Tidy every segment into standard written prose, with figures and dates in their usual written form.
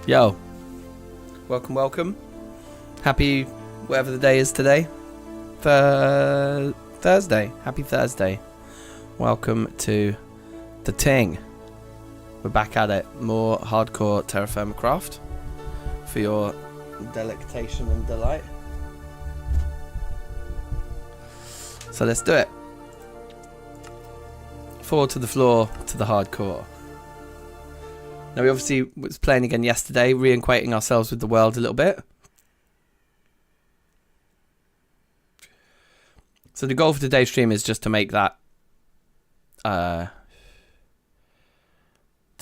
Yo, welcome. Happy whatever the day is today. Thursday. Happy Thursday. Welcome to the Ting. We're back at it. More hardcore terrafirmacraft for your delectation and delight. So let's do it. Forward to the floor, to the hardcore. Now we obviously was playing again yesterday, reacquainting ourselves with the world a little bit. So the goal for today's stream is just to make that, to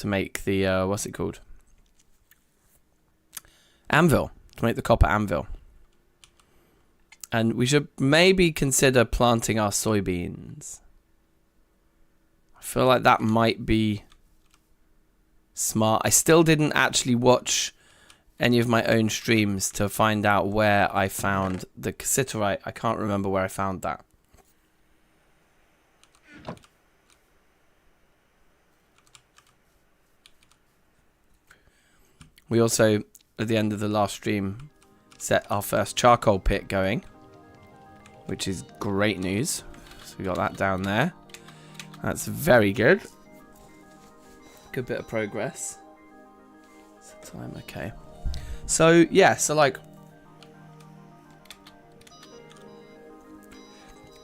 make the, what's it called? Anvil. To make the copper anvil. And we should maybe consider planting our soybeans. I feel like that might be smart. I still didn't actually watch any of my own streams to find out where I found the cassiterite. I can't remember where I found that. We also, at the end of the last stream, set our first charcoal pit going, which is great news. So we got that down there. That's very good. Good bit of progress. It's time, okay. So yeah, so like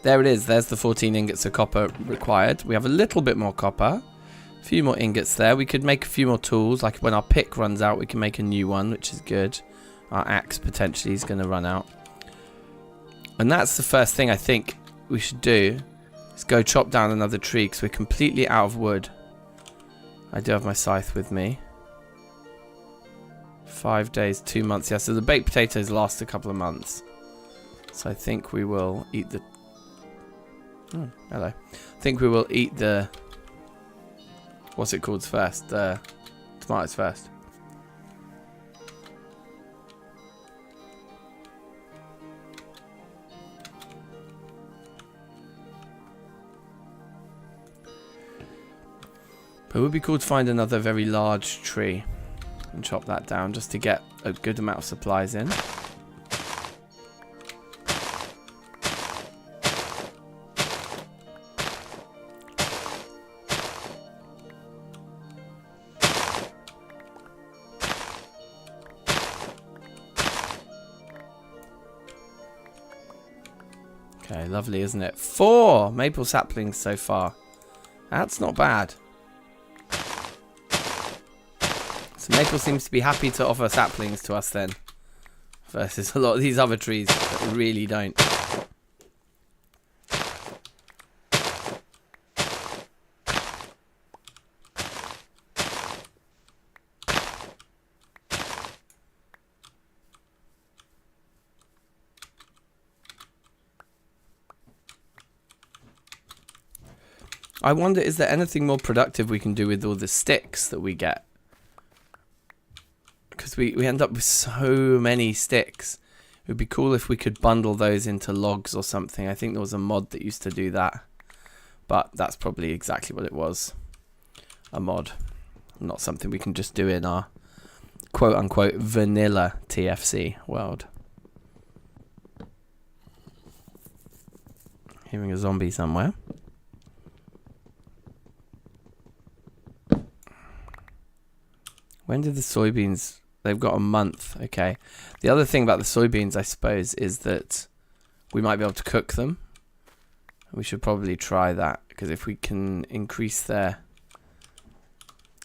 there it is. There's the 14 ingots of copper required. We have a little bit more copper. A few more ingots there. We could make a few more tools. Like when our pick runs out, we can make a new one, which is good. Our axe potentially is going to run out. And that's the first thing I think we should do. Is go chop down another tree because we're completely out of wood. I do have my scythe with me. 5 days, 2 months. Yeah, so the baked potatoes last a couple of months. So I think we will eat the... Oh, hello. I think we will eat the... What's it called first? The tomatoes first. But it would be cool to find another very large tree and chop that down just to get a good amount of supplies in. Okay, lovely, isn't it? 4 maple saplings so far. That's not bad. So maple seems to be happy to offer saplings to us then. Versus a lot of these other trees that really don't. I wonder, is there anything more productive we can do with all the sticks that we get? Because we end up with so many sticks. It would be cool if we could bundle those into logs or something. I think there was a mod that used to do that. But that's probably exactly what it was. A mod. Not something we can just do in our quote-unquote vanilla TFC world. Hearing a zombie somewhere. When did the soybeans... They've got a month, okay. The other thing about the soybeans, I suppose, is that we might be able to cook them. We should probably try that, because if we can increase their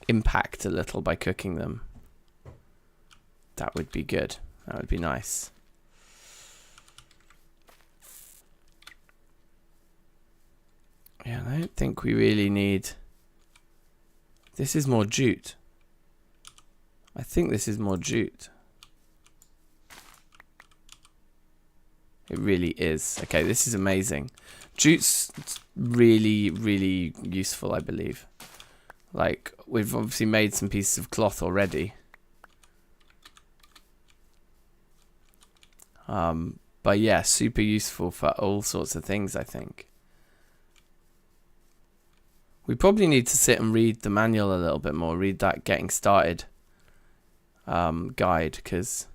impact a little by cooking them, that would be good. That would be nice. Yeah, I don't think we really need... This is more jute. I think this is more jute. It really is. Okay, this is amazing. Jute's really, really useful, I believe. Like, we've obviously made some pieces of cloth already. But yeah, super useful for all sorts of things, I think. We probably need to sit and read the manual a little bit more. Read that getting started. guide, because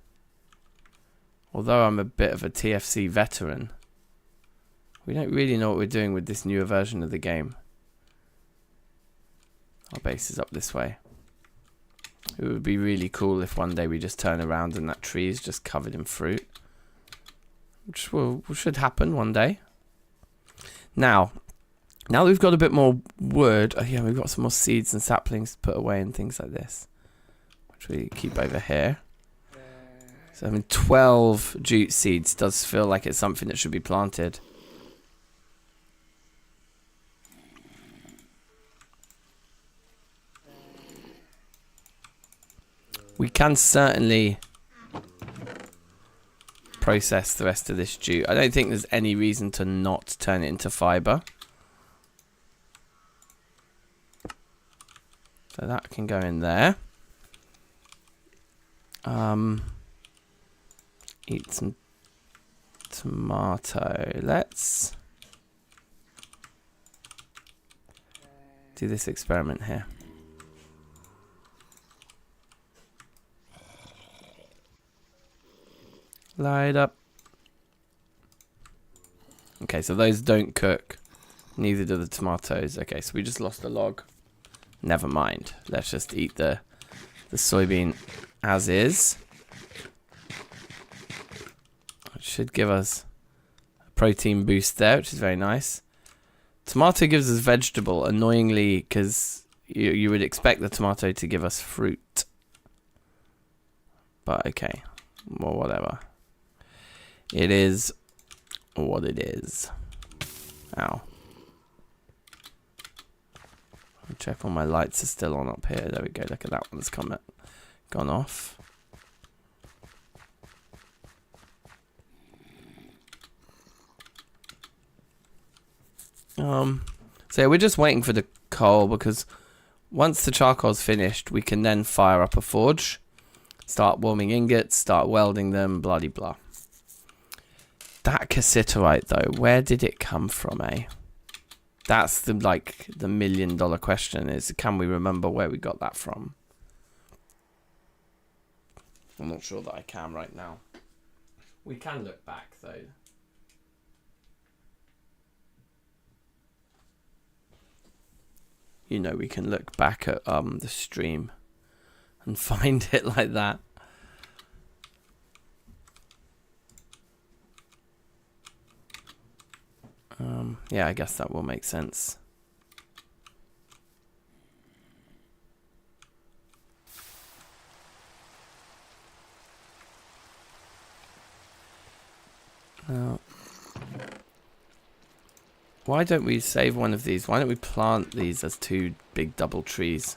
although I'm a bit of a TFC veteran, we don't really know what we're doing with this newer version of the game. Our base is up this way. It would be really cool if one day we just turn around and that tree is just covered in fruit. Which should happen one day. Now that we've got a bit more wood, oh yeah, we've got some more seeds and saplings to put away and things like this, which we keep over here. So having 12 jute seeds does feel like it's something that should be planted. We can certainly process the rest of this jute. I don't think there's any reason to not turn it into fiber. So that can go in there. Eat some tomato. Let's do this experiment here. Light up. Okay, so those don't cook. Neither do the tomatoes. Okay, so we just lost a log. Never mind. Let's just eat the soybean as is. It should give us a protein boost there, which is very nice. Tomato gives us vegetable, annoyingly, because you would expect the tomato to give us fruit. But okay, well, whatever. It is what it is. Ow. I'll check all my lights are still on up here. There we go. Look at that one's gone off. So yeah, we're just waiting for the coal, because once the charcoal's finished, we can then fire up a forge, start warming ingots, start welding them, blah de blah. That cassiterite though, where did it come from, eh? That's the $1 million question, is can we remember where we got that from? I'm not sure that I can right now. We can look back though. You know, we can look back at the stream and find it like that. Yeah, I guess that will make sense. Now, why don't we save one of these? Why don't we plant these as 2 big double trees?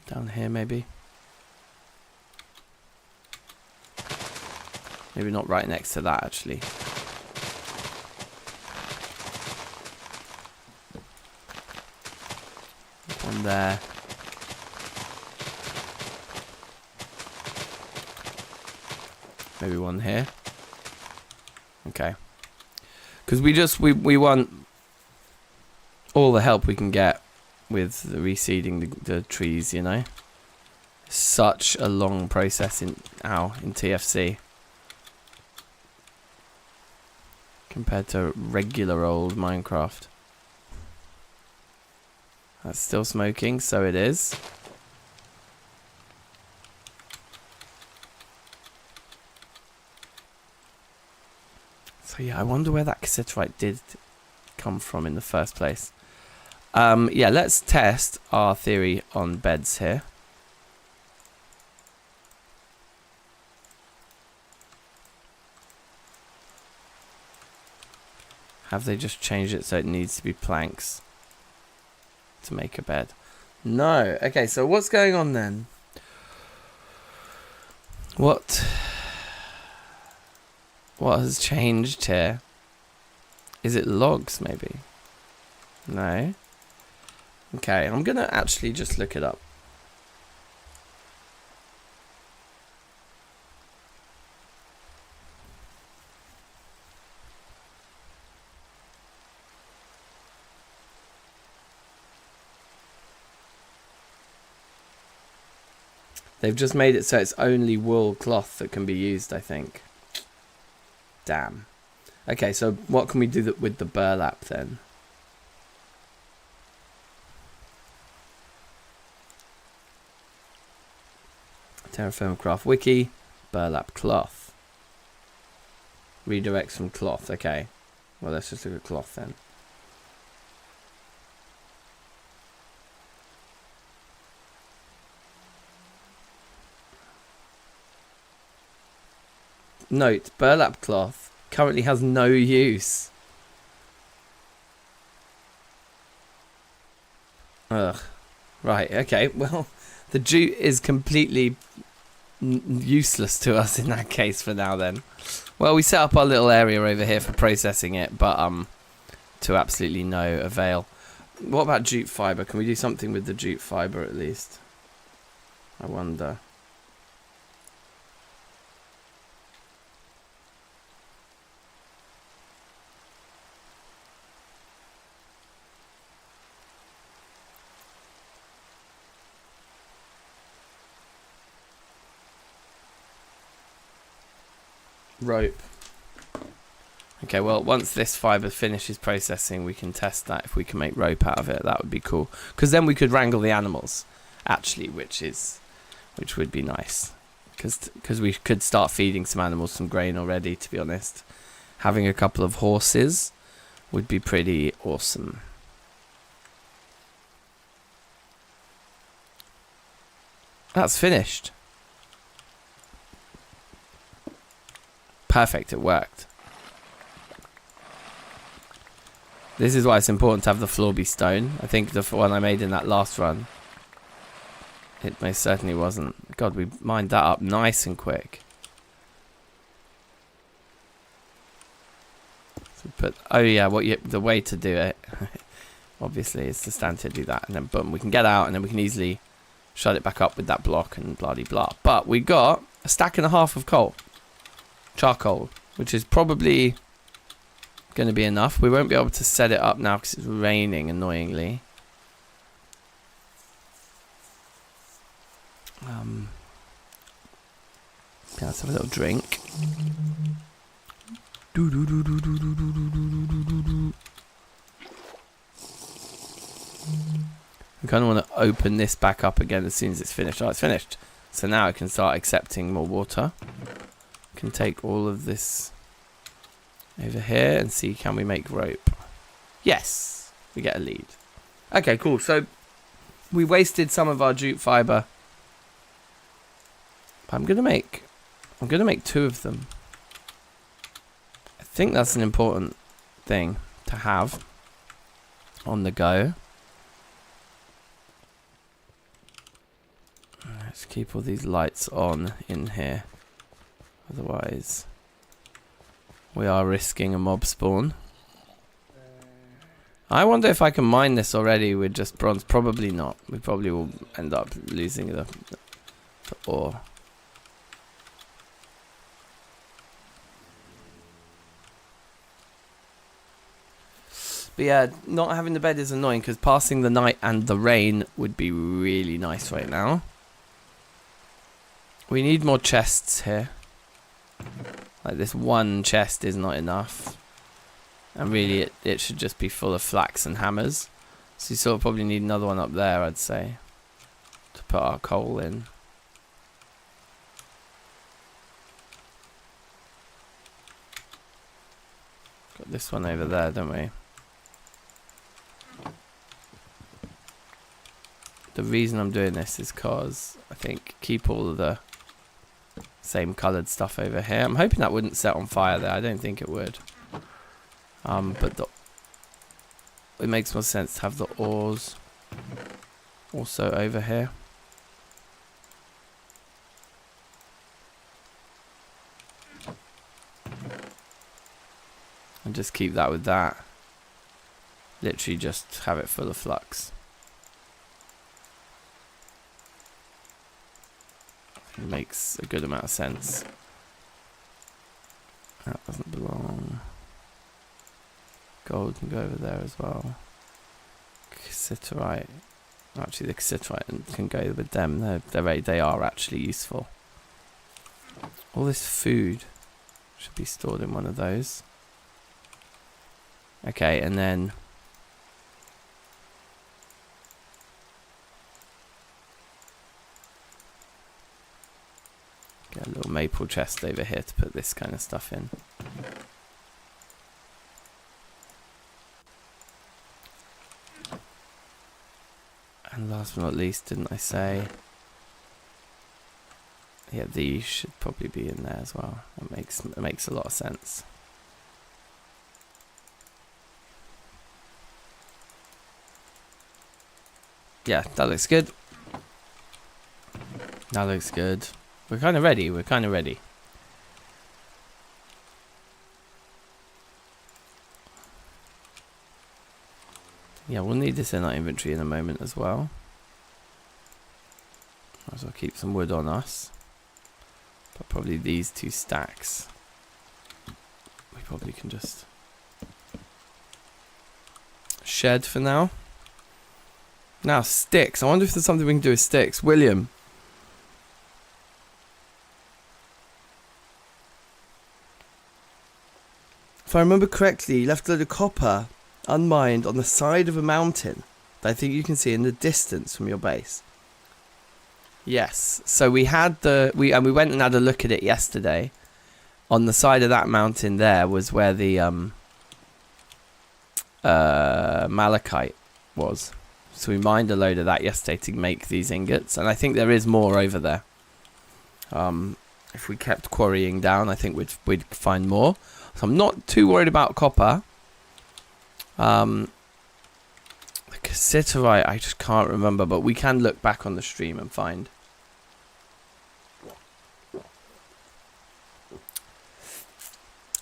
Down here, maybe? Maybe not right next to that, actually. One there. Maybe one here. Okay. Because we want all the help we can get with the reseeding the trees, you know. Such a long process in TFC. Compared to regular old Minecraft. That's still smoking, so it is. So yeah, I wonder where that cassiterite did come from in the first place. Yeah, let's test our theory on beds here. Have they just changed it so it needs to be planks to make a bed? No. Okay, so what's going on then? What has changed here? Is it logs, maybe? No. Okay, I'm gonna actually just look it up. They've just made it so it's only wool cloth that can be used, I think. Damn. Okay, so what can we do with the burlap then? Terrafirmacraft wiki, burlap cloth. Redirects from cloth, okay. Well, let's just look at cloth then. Note, burlap cloth currently has no use. Ugh. Right, okay, well, the jute is completely useless to us in that case for now then. Well, we set up our little area over here for processing it, but to absolutely no avail. What about jute fibre? Can we do something with the jute fibre at least? I wonder. Rope. Okay, well, once this fibre finishes processing, we can test that. If we can make rope out of it, that would be cool. Because then we could wrangle the animals, actually, which would be nice. Because we could start feeding some animals some grain already, to be honest. Having a couple of horses would be pretty awesome. That's finished. Perfect, it worked. This is why it's important to have the floor be stone. I think the one I made in that last run, it most certainly wasn't. God, we mined that up nice and quick. So put, oh yeah, the way to do it, obviously, is to stand here, do that, and then boom, we can get out, and then we can easily shut it back up with that block and blah de blah. But we got a stack and a half of coal. Charcoal, which is probably going to be enough. We won't be able to set it up now because it's raining annoyingly. Let's have a little drink. We kind of want to open this back up again as soon as it's finished. Oh, it's finished. So now it can start accepting more water. Can take all of this over here and see, can we make rope? Yes, we get a lead. Okay, cool. So we wasted some of our jute fiber. I'm gonna make 2 of them. I think that's an important thing to have on the go. Let's keep all these lights on in here. Otherwise, we are risking a mob spawn. I wonder if I can mine this already with just bronze. Probably not. We probably will end up losing the ore. But yeah, not having the bed is annoying because passing the night and the rain would be really nice right now. We need more chests here. Like this one chest is not enough. And really it should just be full of flax and hammers. So you sort of probably need another one up there, I'd say, to put our coal in. Got this one over there, don't we? The reason I'm doing this is because I think keep all of the same coloured stuff over here. I'm hoping that wouldn't set on fire there. I don't think it would. But it makes more sense to have the ores also over here. And just keep that with that. Literally just have it full of flux. It makes a good amount of sense. That doesn't belong. Gold can go over there as well. Cassiterite. Actually, the cassiterite can go with them. They are actually useful. All this food should be stored in one of those. Okay, and then get a little maple chest over here to put this kind of stuff in. And last but not least, didn't I say? Yeah, these should probably be in there as well. It makes a lot of sense. Yeah, that looks good. That looks good. We're kind of ready. Yeah, we'll need this in our inventory in a moment as well. Might as well keep some wood on us. But probably these 2 stacks. We probably can just shed for now. Now, sticks. I wonder if there's something we can do with sticks. William. If I remember correctly, you left a load of copper unmined on the side of a mountain that I think you can see in the distance from your base. Yes. So we had we went and had a look at it yesterday. On the side of that mountain there was where the malachite was. So we mined a load of that yesterday to make these ingots, and I think there is more over there. If we kept quarrying down, I think we'd find more. So I'm not too worried about copper. The cassiterite, I just can't remember, but we can look back on the stream and find.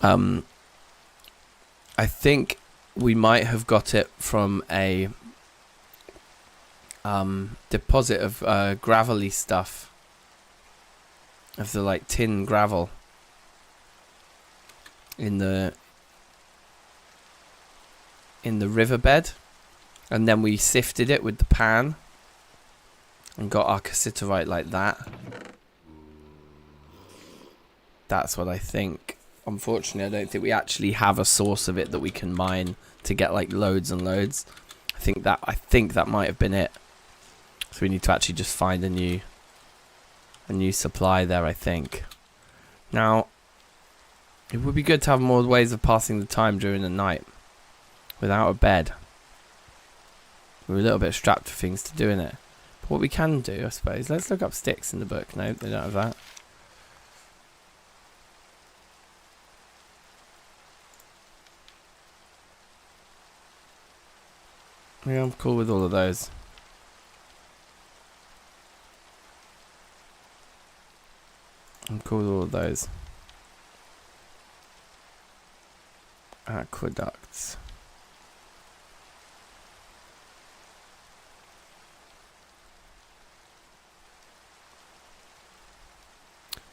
I think we might have got it from a deposit of gravelly stuff. Of the like tin gravel in the riverbed, and then we sifted it with the pan and got our cassiterite like that. That's what I think. Unfortunately, I don't think we actually have a source of it that we can mine to get like loads and loads. I think that might have been it. So we need to actually just find a new supply there, I think. Now, it would be good to have more ways of passing the time during the night without a bed. We're a little bit strapped for things to do in it. But what we can do, I suppose, let's look up sticks in the book. No, they don't have that. Yeah, I'm cool with all of those. I'm cool with all of those. Aqueducts.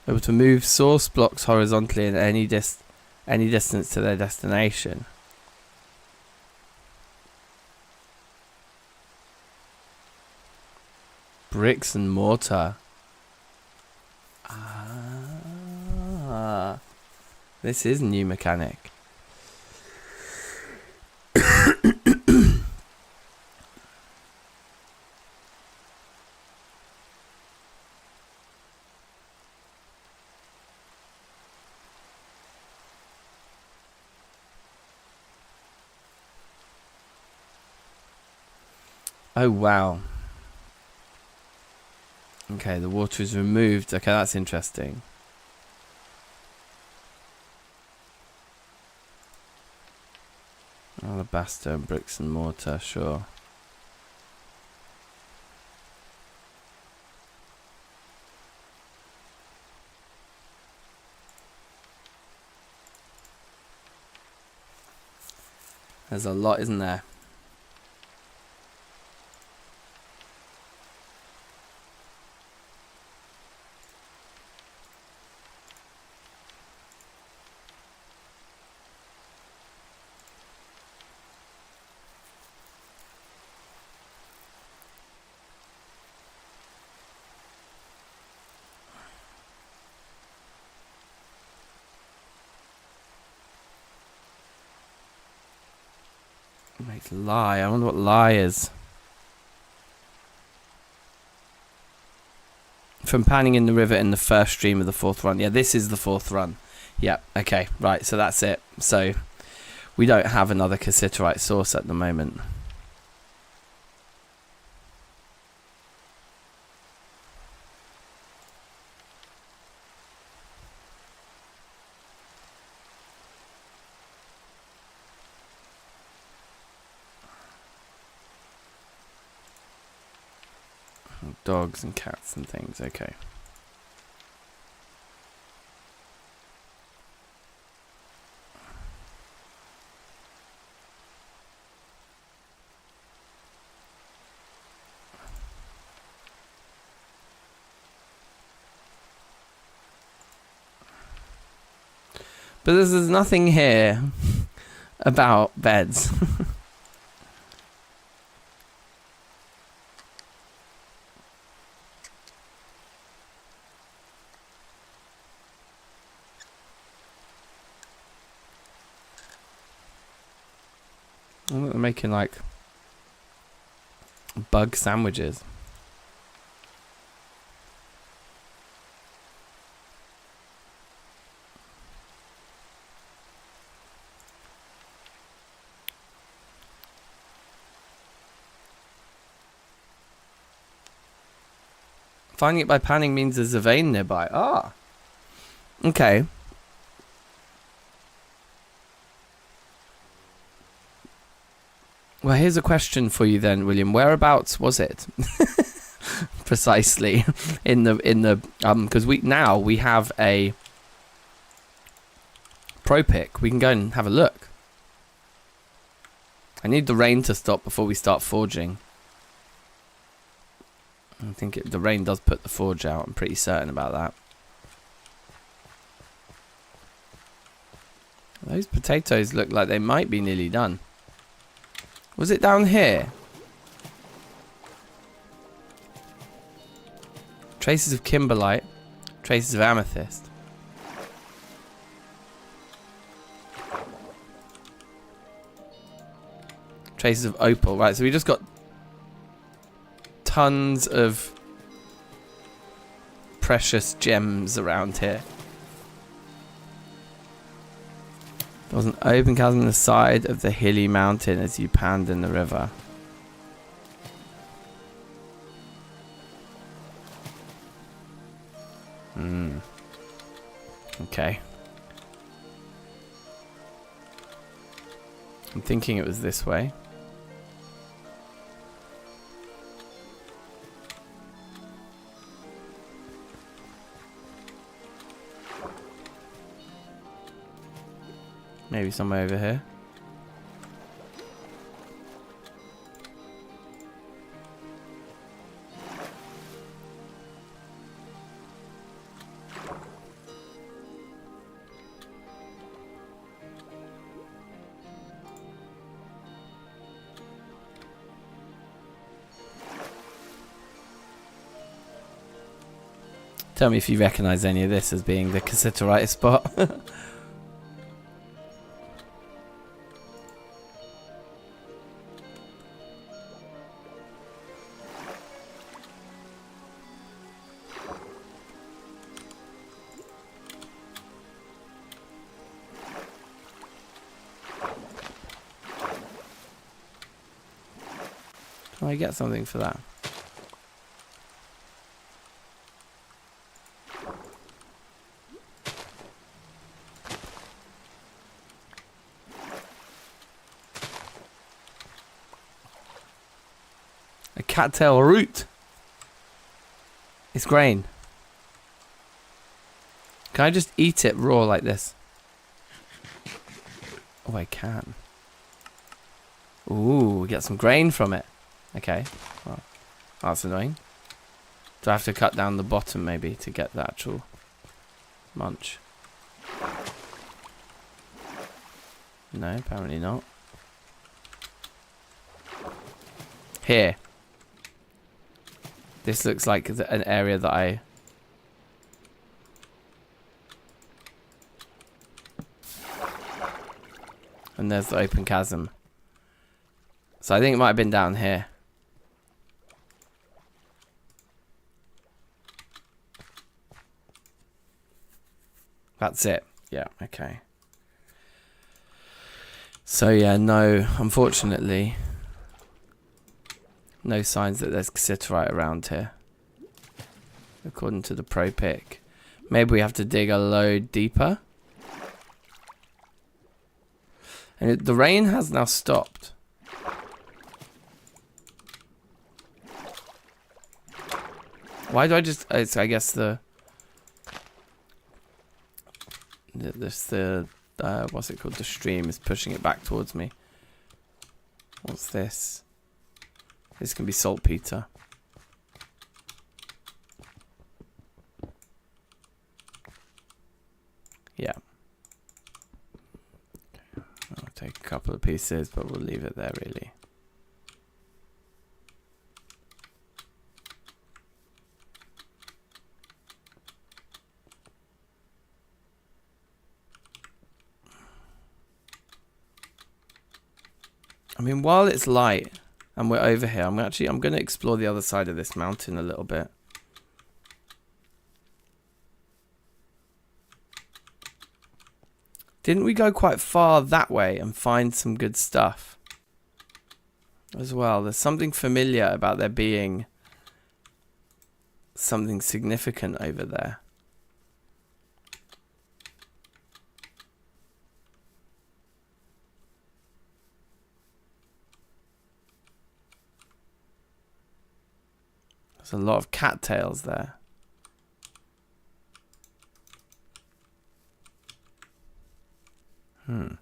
Able to move source blocks horizontally in any distance to their destination. Bricks and mortar. Ah, this is new mechanic. Oh wow. Okay, the water is removed. Okay, that's interesting. Alabaster and bricks and mortar, sure. There's a lot, isn't there? Makes lie. I wonder what lie is. From panning in the river in the first stream of the 4th run. Yeah, this is the 4th run. Yeah, okay, right, so that's it. So we don't have another cassiterite source at the moment. Dogs and cats and things, okay. But there's nothing here about beds. They're making like bug sandwiches. Finding it by panning means there's a vein nearby. Ah. Okay. Well, here's a question for you then, William. Whereabouts was it? Precisely in the because we have a pro pick. We can go and have a look. I need the rain to stop before we start forging. I think the rain does put the forge out. I'm pretty certain about that. Those potatoes look like they might be nearly done. Was it down here? Traces of kimberlite. Traces of amethyst. Traces of opal. Right, so we just got tons of precious gems around here. There was an open chasm on the side of the hilly mountain as you panned in the river. Okay. I'm thinking it was this way. Maybe somewhere over here. Tell me if you recognise any of this as being the cassiterite spot. Can I get something for that? A cattail root. It's grain. Can I just eat it raw like this? Oh, I can. Ooh, we get some grain from it. Okay. Well, that's annoying. Do I have to cut down the bottom maybe to get the actual munch? No, apparently not. Here. This looks like an area that I... And there's the open chasm. So I think it might have been down here. That's it. Yeah, okay. So yeah, no, unfortunately, no signs that there's cassiterite around here, according to the pro pick. Maybe we have to dig a load deeper. And the rain has now stopped. Why do I just... It's, I guess the what's it called? The stream is pushing it back towards me. What's this? This can be saltpeter. Yeah. I'll take a couple of pieces, but we'll leave it there really. I mean, while it's light and we're over here, I'm going to explore the other side of this mountain a little bit. Didn't we go quite far that way and find some good stuff as well? There's something familiar about there being something significant over there. There's a lot of cattails there. A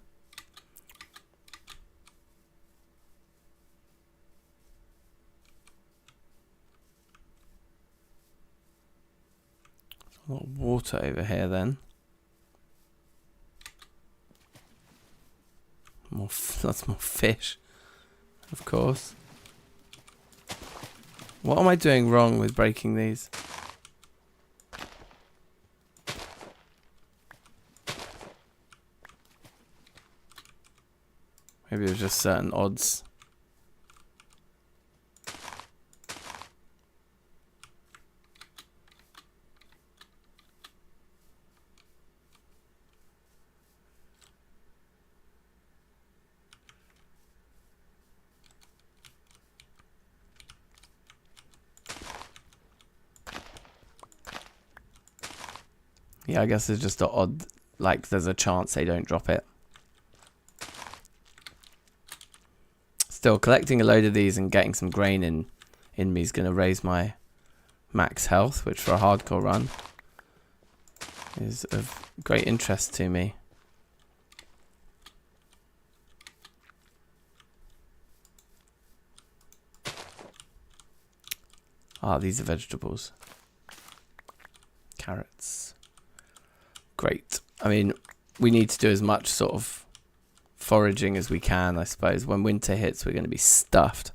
lot of water over here then. That's more fish, of course. What am I doing wrong with breaking these? Maybe there's just certain odds. Yeah, I guess there's just an odd, like there's a chance they don't drop it. Still, collecting a load of these and getting some grain in me is going to raise my max health, which for a hardcore run is of great interest to me. Ah, these are vegetables. Carrots. Great. I mean, we need to do as much sort of foraging as we can, I suppose. When winter hits, we're going to be stuffed.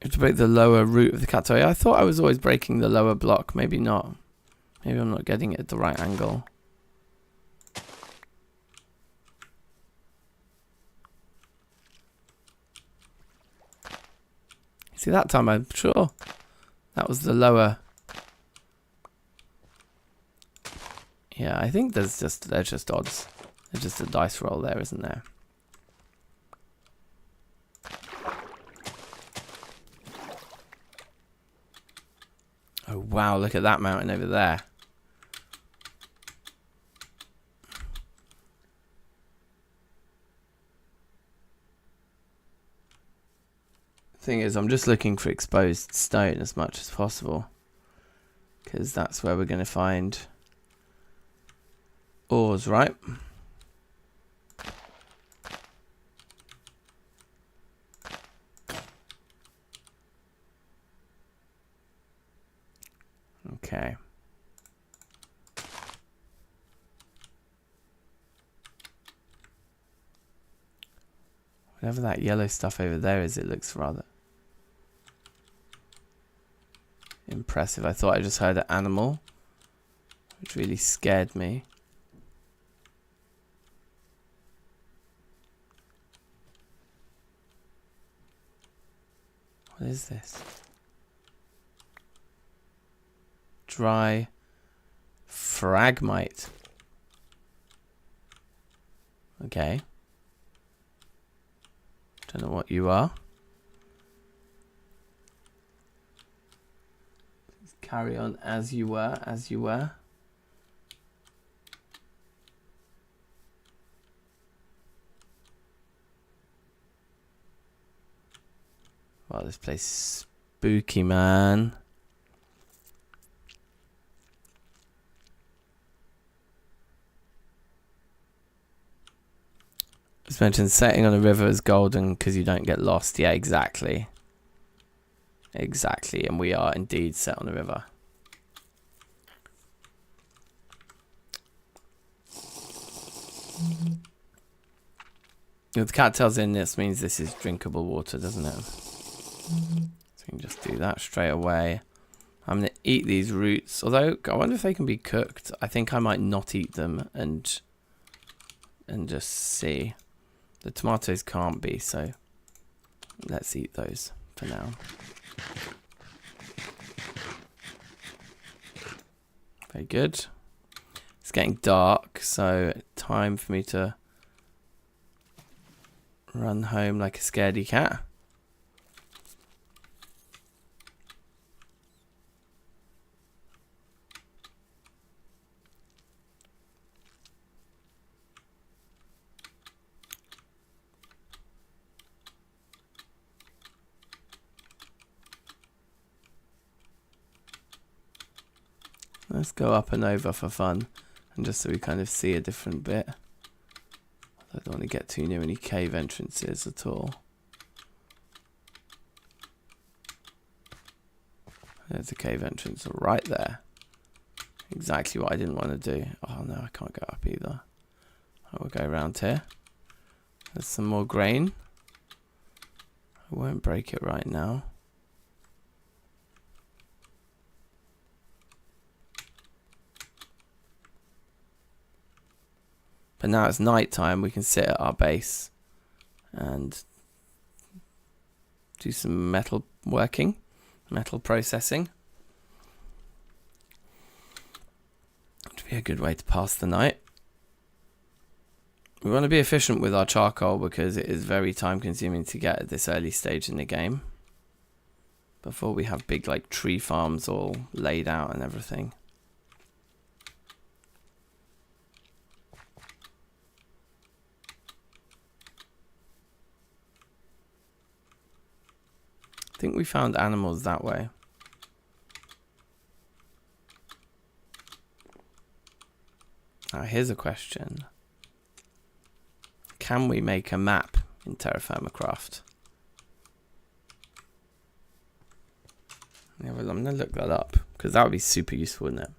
You have to break the lower root of the cacti. I thought I was always breaking the lower block. Maybe not. Maybe I'm not getting it at the right angle. See, that time I'm sure that was the lower. Yeah, I think there's just odds. There's just a dice roll there, isn't there? Oh wow, look at that mountain over there. Thing is, I'm just looking for exposed stone as much as possible, because that's where we're going to find ores, right? Okay. Whatever that yellow stuff over there is, it looks rather impressive. I thought I just heard an animal. which really scared me. What is this? Dry fragmite. Okay. Don't know what you are. Just carry on as you were, as you were. Wow, this place is spooky, man. Just mentioned setting on a river is golden because you don't get lost. Yeah, exactly. Exactly, and we are indeed set on a river. With cattails in this means this is drinkable water, doesn't it? So we can just do that straight away. I'm going to eat these roots. Although, I wonder if they can be cooked. I think I might not eat them and just see. The tomatoes can't be, so let's eat those for now. Very good. It's getting dark, so time for me to run home like a scaredy cat. Let's go up and over for fun, and just so we kind of see a different bit. I don't want to get too near any cave entrances at all. There's a cave entrance right there. Exactly what I didn't want to do. Oh no, I can't go up either. I will go around here. There's some more grain. I won't break it right now. But now it's night time, we can sit at our base and do some metal working, metal processing. Which would be a good way to pass the night. We want to be efficient with our charcoal because it is very time consuming to get at this early stage in the game. Before we have big like tree farms all laid out and everything. I think we found animals that way. Now here's a question. Can we make a map in terrafirmacraft? Yeah, well, I'm going to look that up because that would be super useful, wouldn't it?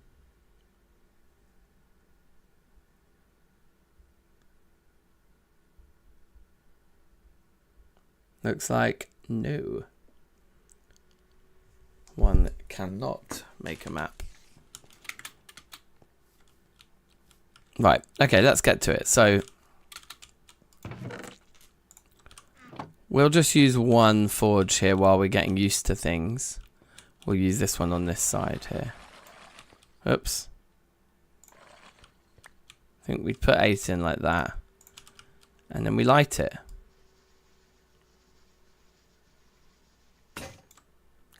Looks like no. One cannot make a map. Right, okay, let's get to it. So we'll just use one forge here while we're getting used to things. We'll use this one on this side here. Oops. I think we put 8 in like that. And then we light it.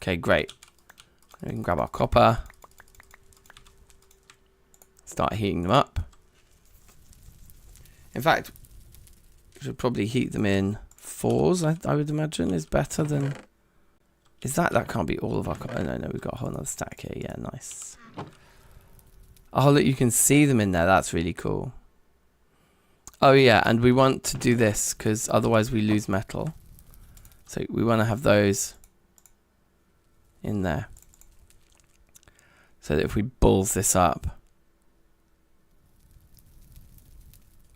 Okay, great. We can grab our copper. Start heating them up. In fact, we should probably heat them in 4s, I would imagine, is better than... Is that can't be all of our copper. Oh, no, we've got a whole other stack here. Yeah, nice. Oh, look, you can see them in there. That's really cool. Oh, yeah, and we want to do this because otherwise we lose metal. So we want to have those in there. So that if we balls this up,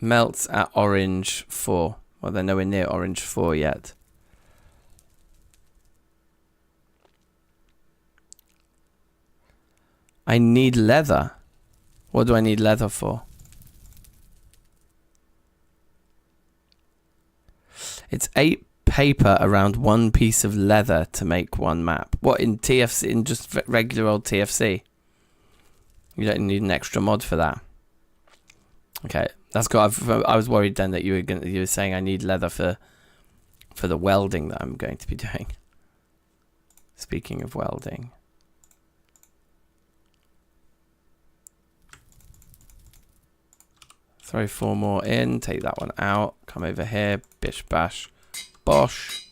melts at orange 4. Well, they're nowhere near orange 4 yet. I need leather. What do I need leather for? It's 8 paper around 1 piece of leather to make 1 map. What, in TFC, in just regular old TFC? You don't need an extra mod for that. Okay, that's good. I was worried then that you were saying I need leather for the welding that I'm going to be doing. Speaking of welding. Throw 4 more in, take that one out, come over here, bish bash, bosh,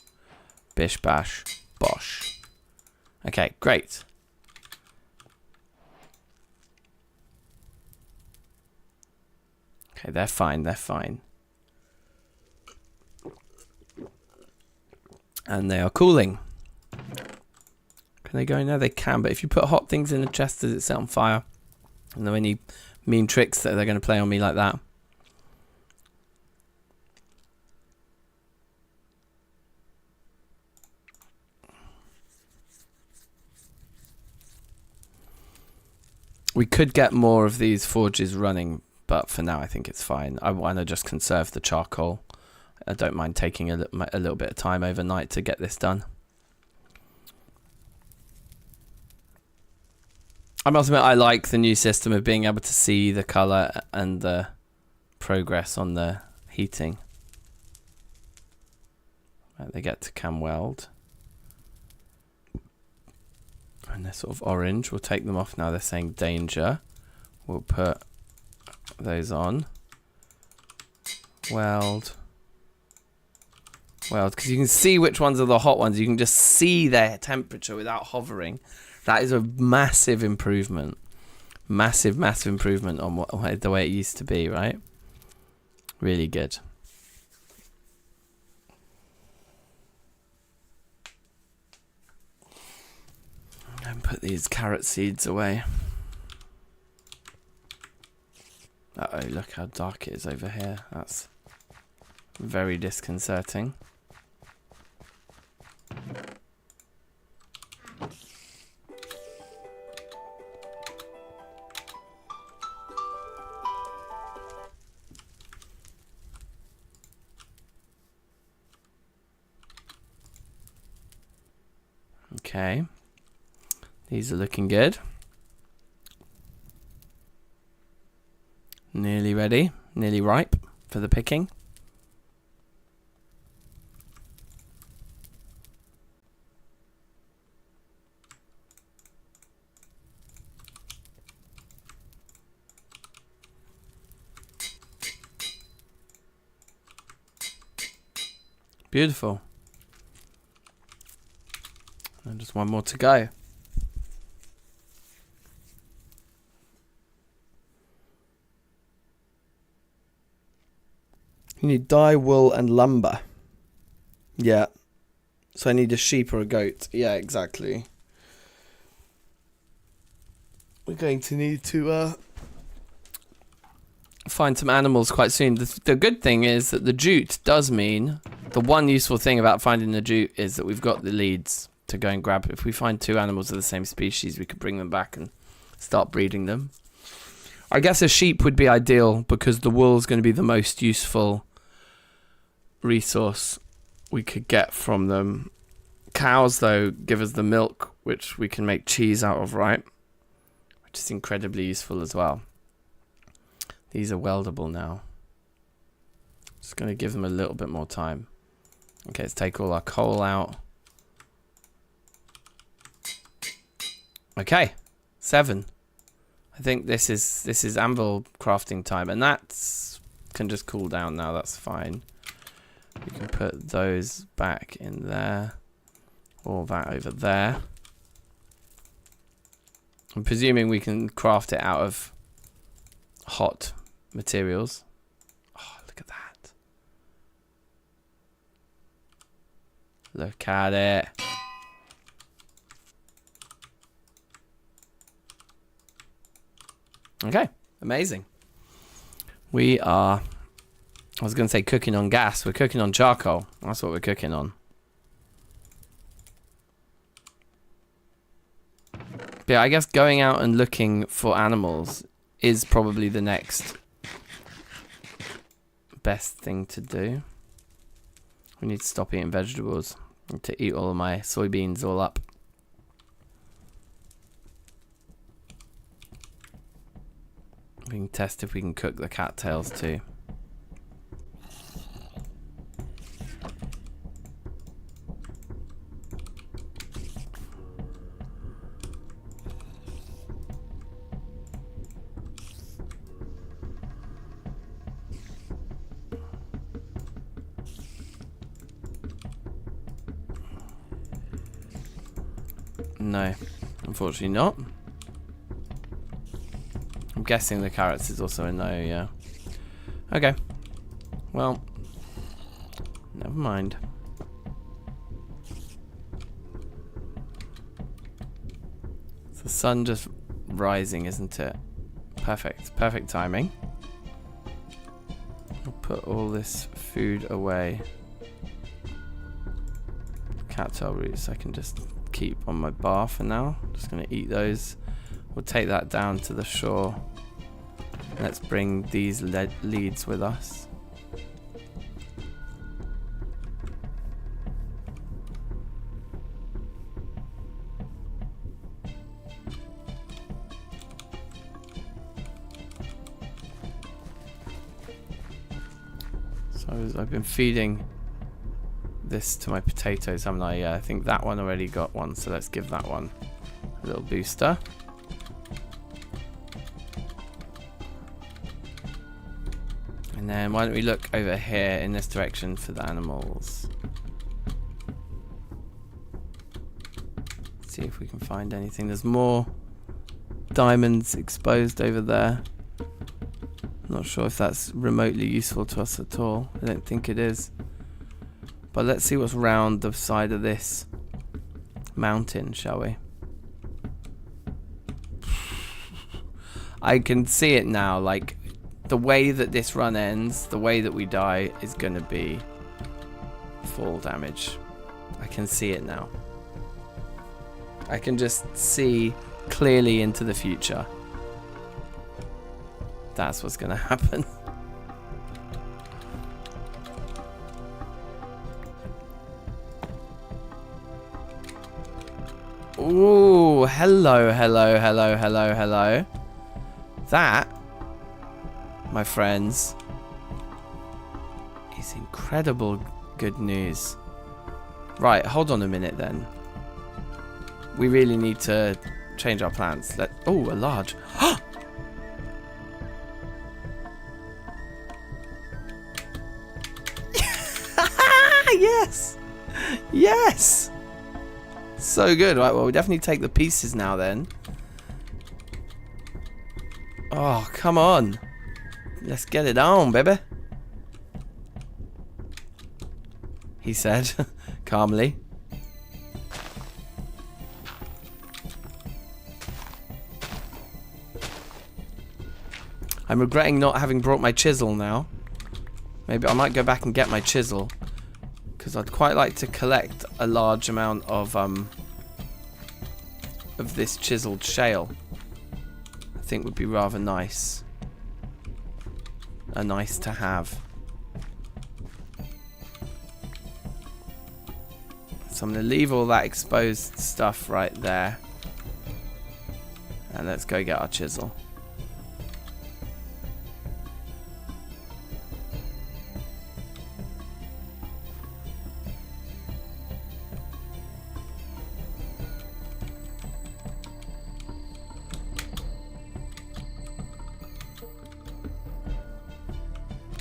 bish bash, bosh. Okay, great. Okay, they're fine, they're fine. And they are cooling. Can they go in there? They can, but if you put hot things in the chest, does it set on fire? And there any mean tricks that they're going to play on me like that? We could get more of these forges running, but for now I think it's fine. I want to just conserve the charcoal. I don't mind taking a little bit of time overnight to get this done. I must admit I like the new system of being able to see the colour and the progress on the heating. Right, they get to cam weld. And they're sort of orange. We'll take them off now. They're saying danger. We'll put those on. Weld. Weld. Because you can see which ones are the hot ones. You can just see their temperature without hovering. That is a massive improvement. Massive, massive improvement on the way it used to be, right? Really good. And put these carrot seeds away. Uh-oh, look how dark it is over here. That's very disconcerting. Okay. These are looking good. Nearly ready, nearly ripe for the picking. Beautiful. And just one more to go. You need dye, wool, and lumber. Yeah. So I need a sheep or a goat. Yeah, exactly. We're going to need to find some animals quite soon. The good thing is that the jute does mean... The one useful thing about finding the jute is that we've got the leads to go and grab. If we find 2 animals of the same species, we could bring them back and start breeding them. I guess a sheep would be ideal because the wool is going to be the most useful resource we could get from them. Cows, though, give us the milk, which we can make cheese out of, right? Which is incredibly useful as well. These are weldable now. Just going to give them a little bit more time. Okay, let's take all our coal out. Okay, 7. I think this is anvil crafting time, and that can just cool down now. That's fine. We can put those back in there, or that over there. I'm presuming we can craft it out of hot materials. Oh, look at that. Look at it. Okay, amazing. We are, I was going to say cooking on gas. We're cooking on charcoal. That's what we're cooking on. But yeah, I guess going out and looking for animals is probably the next best thing to do. We need to stop eating vegetables. I need to eat all of my soybeans all up. We can test if we can cook the cattails too. No, unfortunately not. I'm guessing the carrots is also a no, yeah. Okay. Well, never mind. It's the sun just rising, isn't it? Perfect. Perfect timing. I'll put all this food away. Cattail roots I can just keep on my bar for now. Just going to eat those. We'll take that down to the shore. Let's bring these leads with us. So I've been feeding this to my potatoes, haven't I? Yeah, I think that one already got one, so let's give that one a little booster. And then why don't we look over here in this direction for the animals. See if we can find anything. There's more diamonds exposed over there. Not sure if that's remotely useful to us at all. I don't think it is. But let's see what's round the side of this mountain, shall we? I can see it now, like the way that this run ends, the way that we die is going to be fall damage. I can see it now. I can just see clearly into the future. That's what's going to happen. Ooh, hello, hello, hello, hello, hello. That, my friends, is incredible good news. Right, hold on a minute then. We really need to change our plans. Oh, a large. Yes! Yes! So good. Right, well, we definitely take the pieces now then. Oh, come on. Let's get it on, baby. He said, calmly. I'm regretting not having brought my chisel now. Maybe I might go back and get my chisel. Because I'd quite like to collect a large amount of this chiseled shale. I think would be rather nice. Nice to have. So I'm going to leave all that exposed stuff right there. And let's go get our chisel.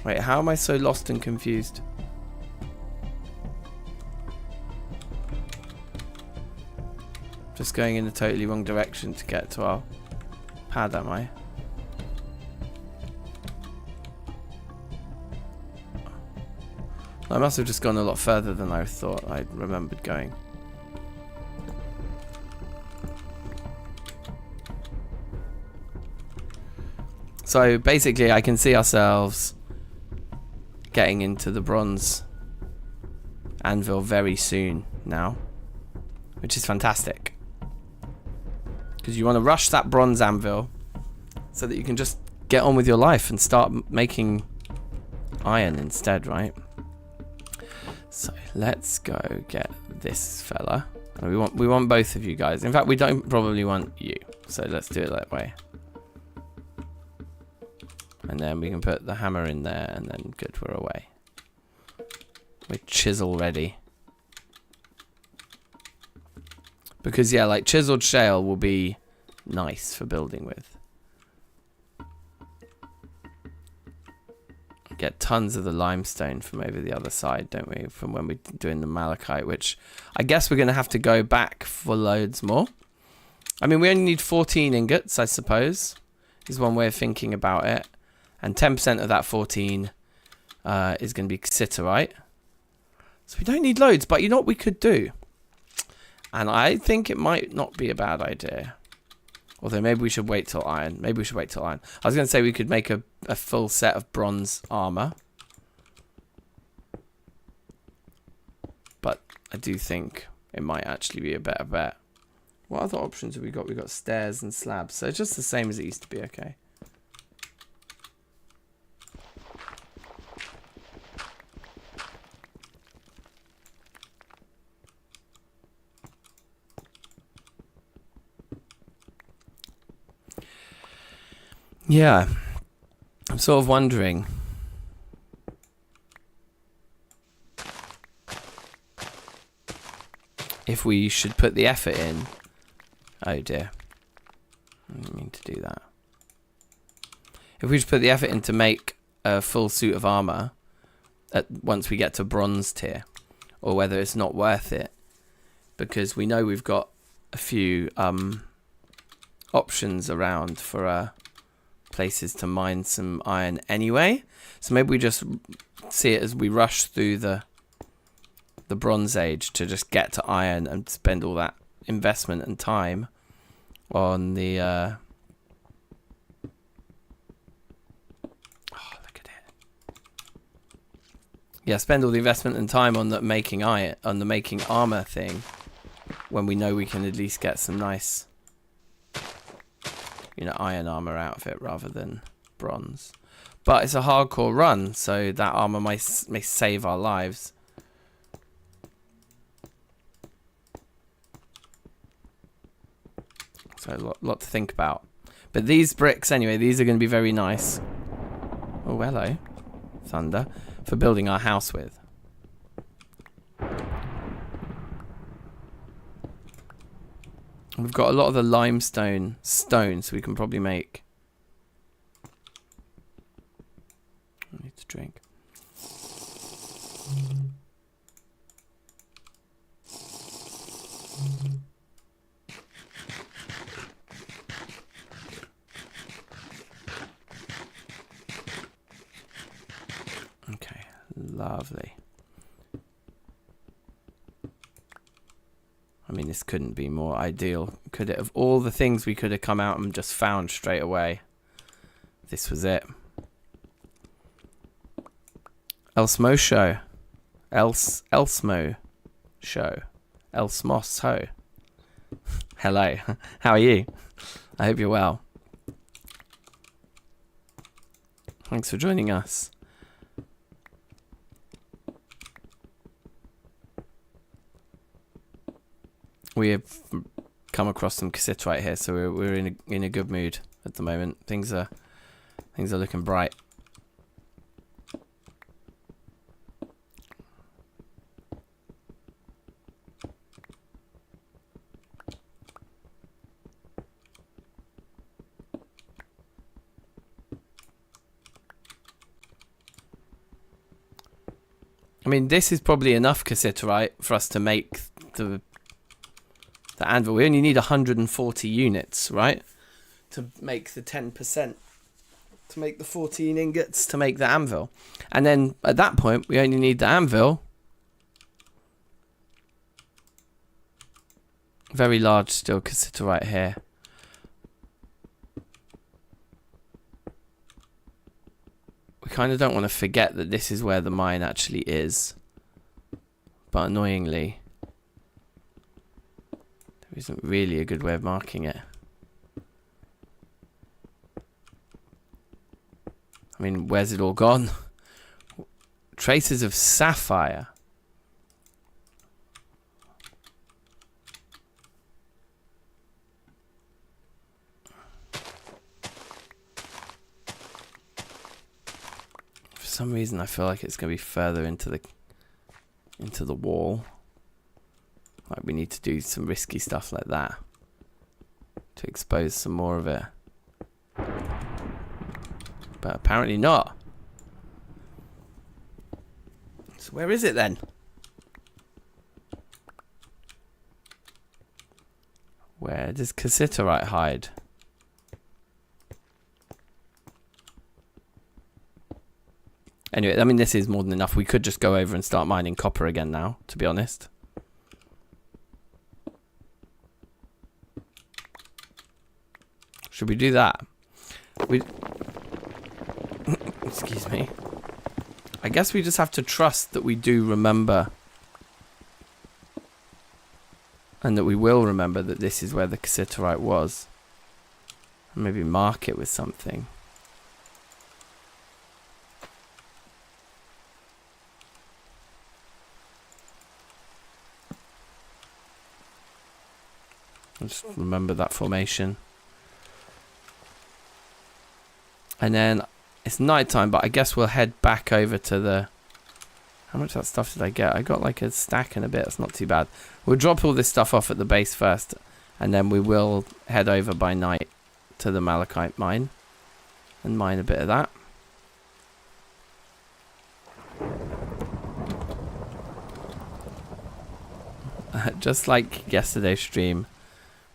Wait, how am I so lost and confused? Just going in the totally wrong direction to get to our pad, am I? I must have just gone a lot further than I thought I remembered going. So basically I can see ourselves getting into the bronze anvil very soon now, which is fantastic because you want to rush that bronze anvil so that you can just get on with your life and start making iron instead, right? So let's go get this fella. We want both of you guys. In fact, we don't probably want you. So let's do it that way. And then we can put the hammer in there, and then good, we're away. We're chisel ready. Because yeah, like chiseled shale will be nice for building with. Get tons of the limestone from over the other side, don't we? From when we're doing the malachite, which I guess we're going to have to go back for loads more. I mean, we only need 14 ingots, I suppose, is one way of thinking about it. And 10% of that 14 is going to be cassiterite. So we don't need loads, but you know what we could do? And I think it might not be a bad idea. Although maybe we should wait till iron. Maybe we should wait till iron. I was going to say we could make a full set of bronze armor. But I do think it might actually be a better bet. What other options have we got? We've got stairs and slabs. So it's just the same as it used to be, okay. Yeah, I'm sort of wondering if we should put the effort in. Oh dear, I didn't mean to do that. If we should put the effort in to make a full suit of armor once we get to bronze tier, or whether it's not worth it, because we know we've got a few options around for places to mine some iron anyway. So maybe we just see it as we rush through the Bronze Age to just get to iron and spend all that investment and time on the oh, look at it. Yeah, spend all the investment and time on the making iron, on the making armor thing, when we know we can at least get some nice, you know, iron armor out of it rather than bronze. But it's a hardcore run, so that armor may save our lives. So a lot to think about. But these bricks, anyway, these are going to be very nice. Oh, hello, thunder, for building our house with. We've got a lot of the limestone stone, so we can probably make... I need to drink. Okay, lovely. I mean, this couldn't be more ideal, could it? Of all the things we could have come out and just found straight away, this was it. Elsmo show. Elsmo show. Elsmos ho. Hello. How are you? I hope you're well. Thanks for joining us. We have come across some cassiterite here, so we're in a good mood at the moment. Things are looking bright. I mean, this is probably enough cassiterite for us to make the anvil. We only need 140 units, right? To make the 10%. To make the 14 ingots to make the anvil. And then at that point, we only need the anvil. Very large still cassiterite here. We kind of don't want to forget that this is where the mine actually is. But annoyingly, there isn't really a good way of marking it. I mean, where's it all gone? Traces of sapphire. For some reason, I feel like it's going to be further into the wall. Like we need to do some risky stuff like that to expose some more of it. But apparently not. So where is it then? Where does cassiterite hide? Anyway, I mean, this is more than enough. We could just go over and start mining copper again now, to be honest. Should we do that? Excuse me. I guess we just have to trust that we do remember. And that we will remember that this is where the cassiterite was. And maybe mark it with something. Just remember that formation. And then it's night time, but I guess we'll head back over to the... How much of that stuff did I get? I got like a stack and a bit. That's not too bad. We'll drop all this stuff off at the base first, and then we will head over by night to the malachite mine and mine a bit of that. Just like yesterday's stream,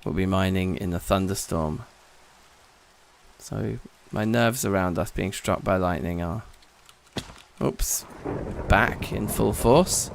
we'll be mining in a thunderstorm. So my nerves around us being struck by lightning are, oops, back in full force.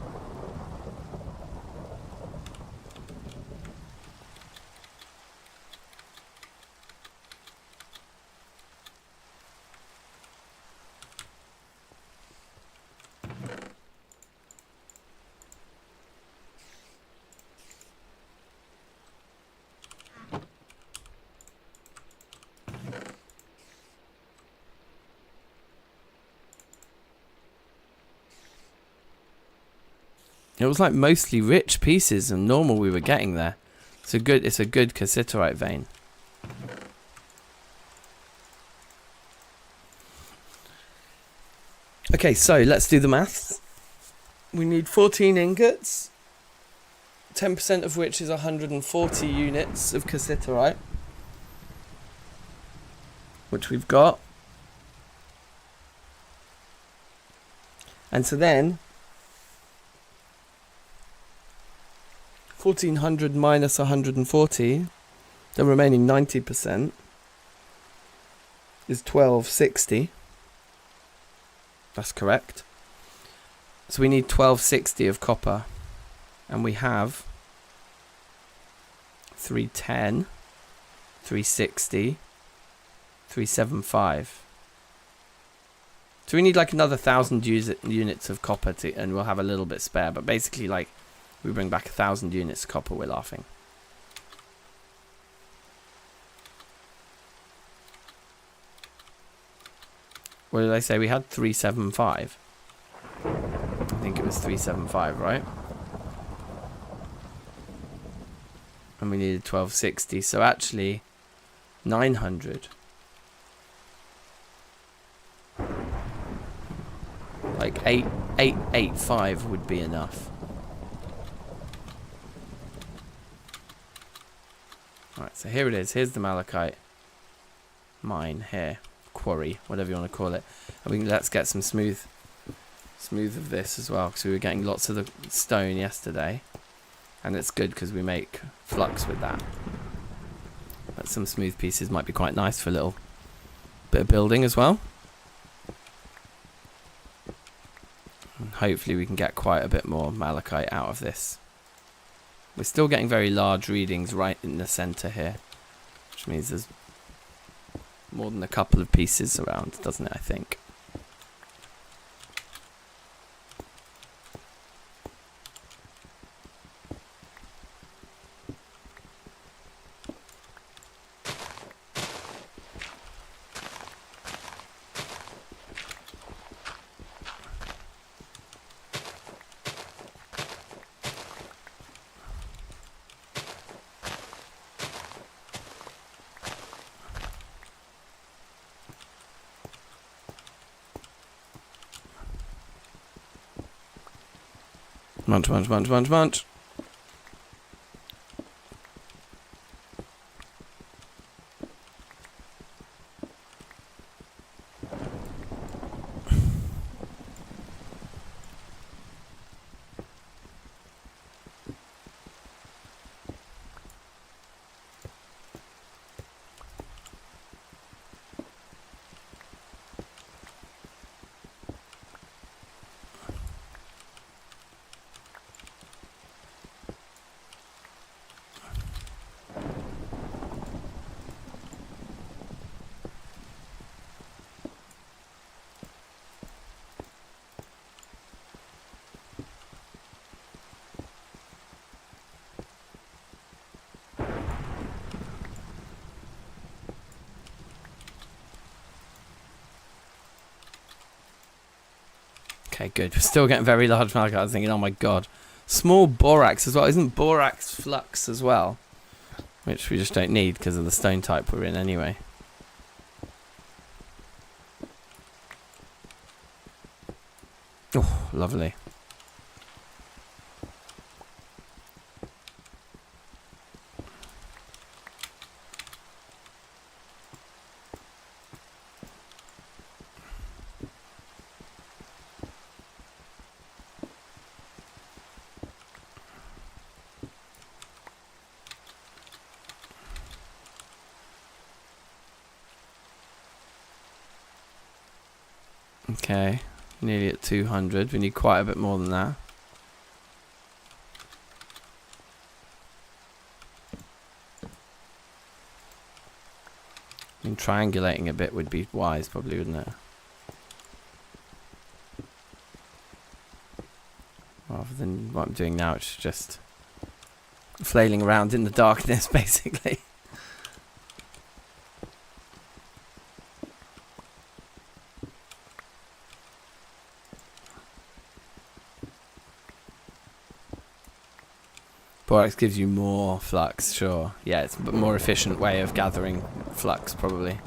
It was like mostly rich pieces and normal we were getting there. It's a good cassiterite vein. Okay, so let's do the maths. We need 14 ingots, 10% of which is 140 units of cassiterite, which we've got. And so then 1400 minus 140, the remaining 90% is 1260. That's correct. So we need 1260 of copper, and we have 310, 360, 375. So we need like another 1,000 units of copper and we'll have a little bit spare, but basically like we bring back 1,000 units of copper, we're laughing. What did I say? We had 375. I think it was 375, right? And we needed 1260, so actually 900. Like 885 would be enough. Alright, so here it is. Here's the malachite mine here. Quarry, whatever you want to call it. And let's get some smooth of this as well, because we were getting lots of the stone yesterday. And it's good because we make flux with that. But some smooth pieces might be quite nice for a little bit of building as well. And hopefully we can get quite a bit more malachite out of this. We're still getting very large readings right in the center here, which means there's more than a couple of pieces around, doesn't it, I think? Munch, munch, munch, munch, munch. Okay, good. We're still getting very large market. I was thinking, oh my god. Small borax as well. Isn't borax flux as well? Which we just don't need because of the stone type we're in anyway. Oh, lovely. Okay, nearly at 200. We need quite a bit more than that. I mean, triangulating a bit would be wise, probably, wouldn't it? Rather than what I'm doing now, it's just flailing around in the darkness, basically. Borax gives you more flux, sure. Yeah, it's a more efficient way of gathering flux, probably.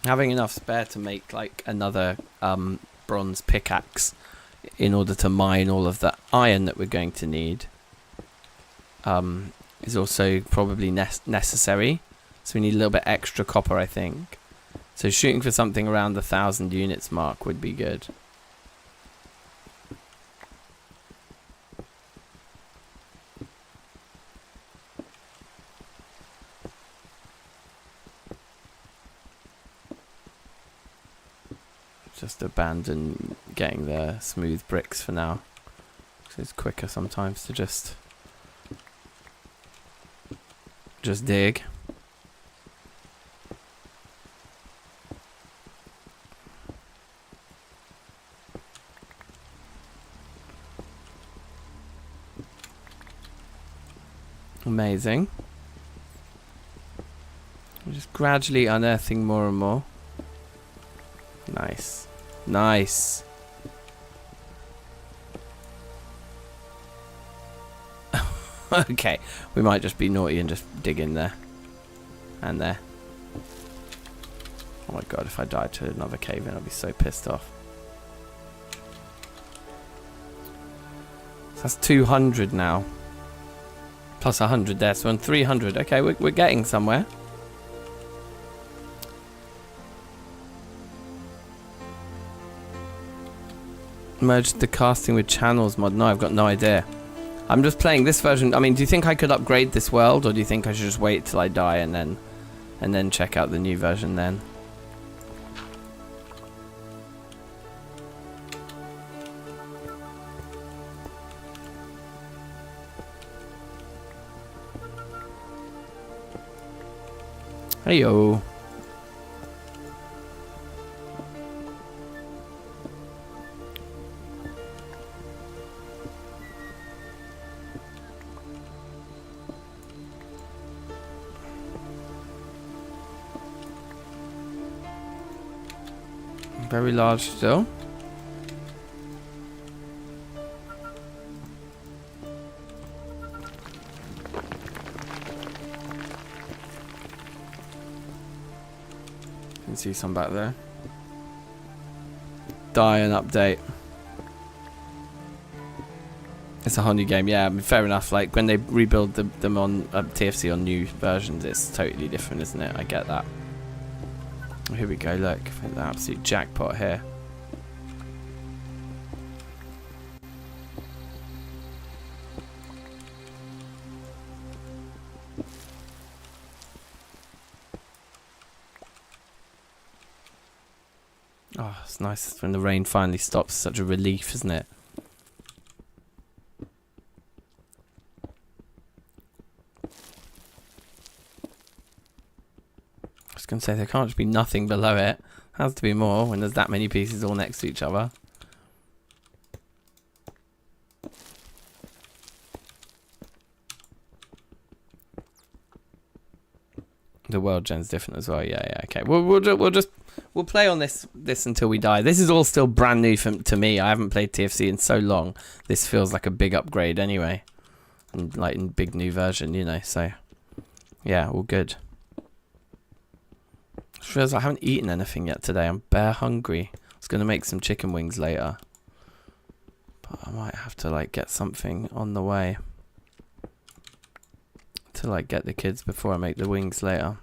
Having enough spare to make like another bronze pickaxe in order to mine all of the iron that we're going to need is also probably necessary. So we need a little bit extra copper, I think. So shooting for something around the 1,000 units mark would be good. Just abandon getting the smooth bricks for now. So it's quicker sometimes to just dig. Amazing. We're just gradually unearthing more and more. Nice. Nice. Okay, we might just be naughty and just dig in there. And there. Oh my god, if I died to another cave in, I'd be so pissed off. So that's 200 now. Plus 100 there, so on 300. Okay, we're getting somewhere. Merged the casting with channels mod. No, I've got no idea. I'm just playing this version. I mean, do you think I could upgrade this world, or do you think I should just wait till I die and then check out the new version then? Heyo. Very large still. can see some back there. Die and update. It's a whole new game. Yeah, I mean, fair enough. Like when they rebuild them on TFC on new versions, it's totally different, isn't it? I get that. Oh, here we go. Look, the absolute jackpot here. Oh, it's nice when the rain finally stops. Such a relief, isn't it? I was going to say, there can't just be nothing below it. Has to be more when there's that many pieces all next to each other. The world gen's different as well. Yeah, okay. We'll play on this until we die. This is all still brand new to me. I haven't played TFC in so long. This feels like a big upgrade anyway, and like in big new version, you know. So yeah, all good. It feels like I haven't eaten anything yet today. I'm bare hungry. I was gonna make some chicken wings later, but I might have to like get something on the way to like get the kids before I make the wings later.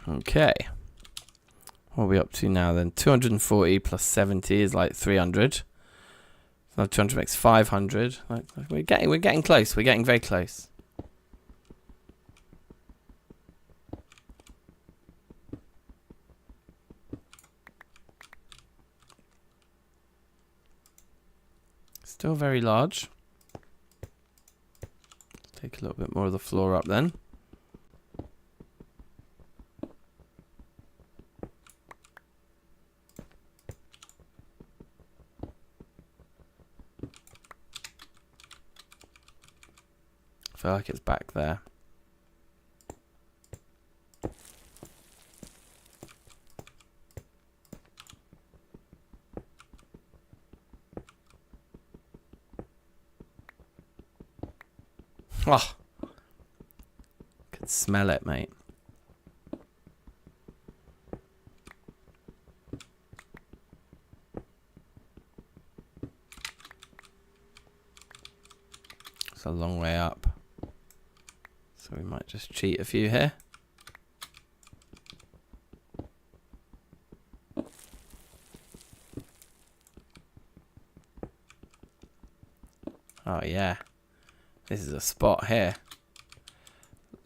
Okay. What are we up to now then? 240 plus 70 is like 300. So 200 makes 500. We're getting close. We're getting very close. Still very large. Take a little bit more of the floor up then. I feel like it's back there. Oh, can smell it, mate. It's a long way up. So we might just cheat a few here. Oh yeah, this is a spot here.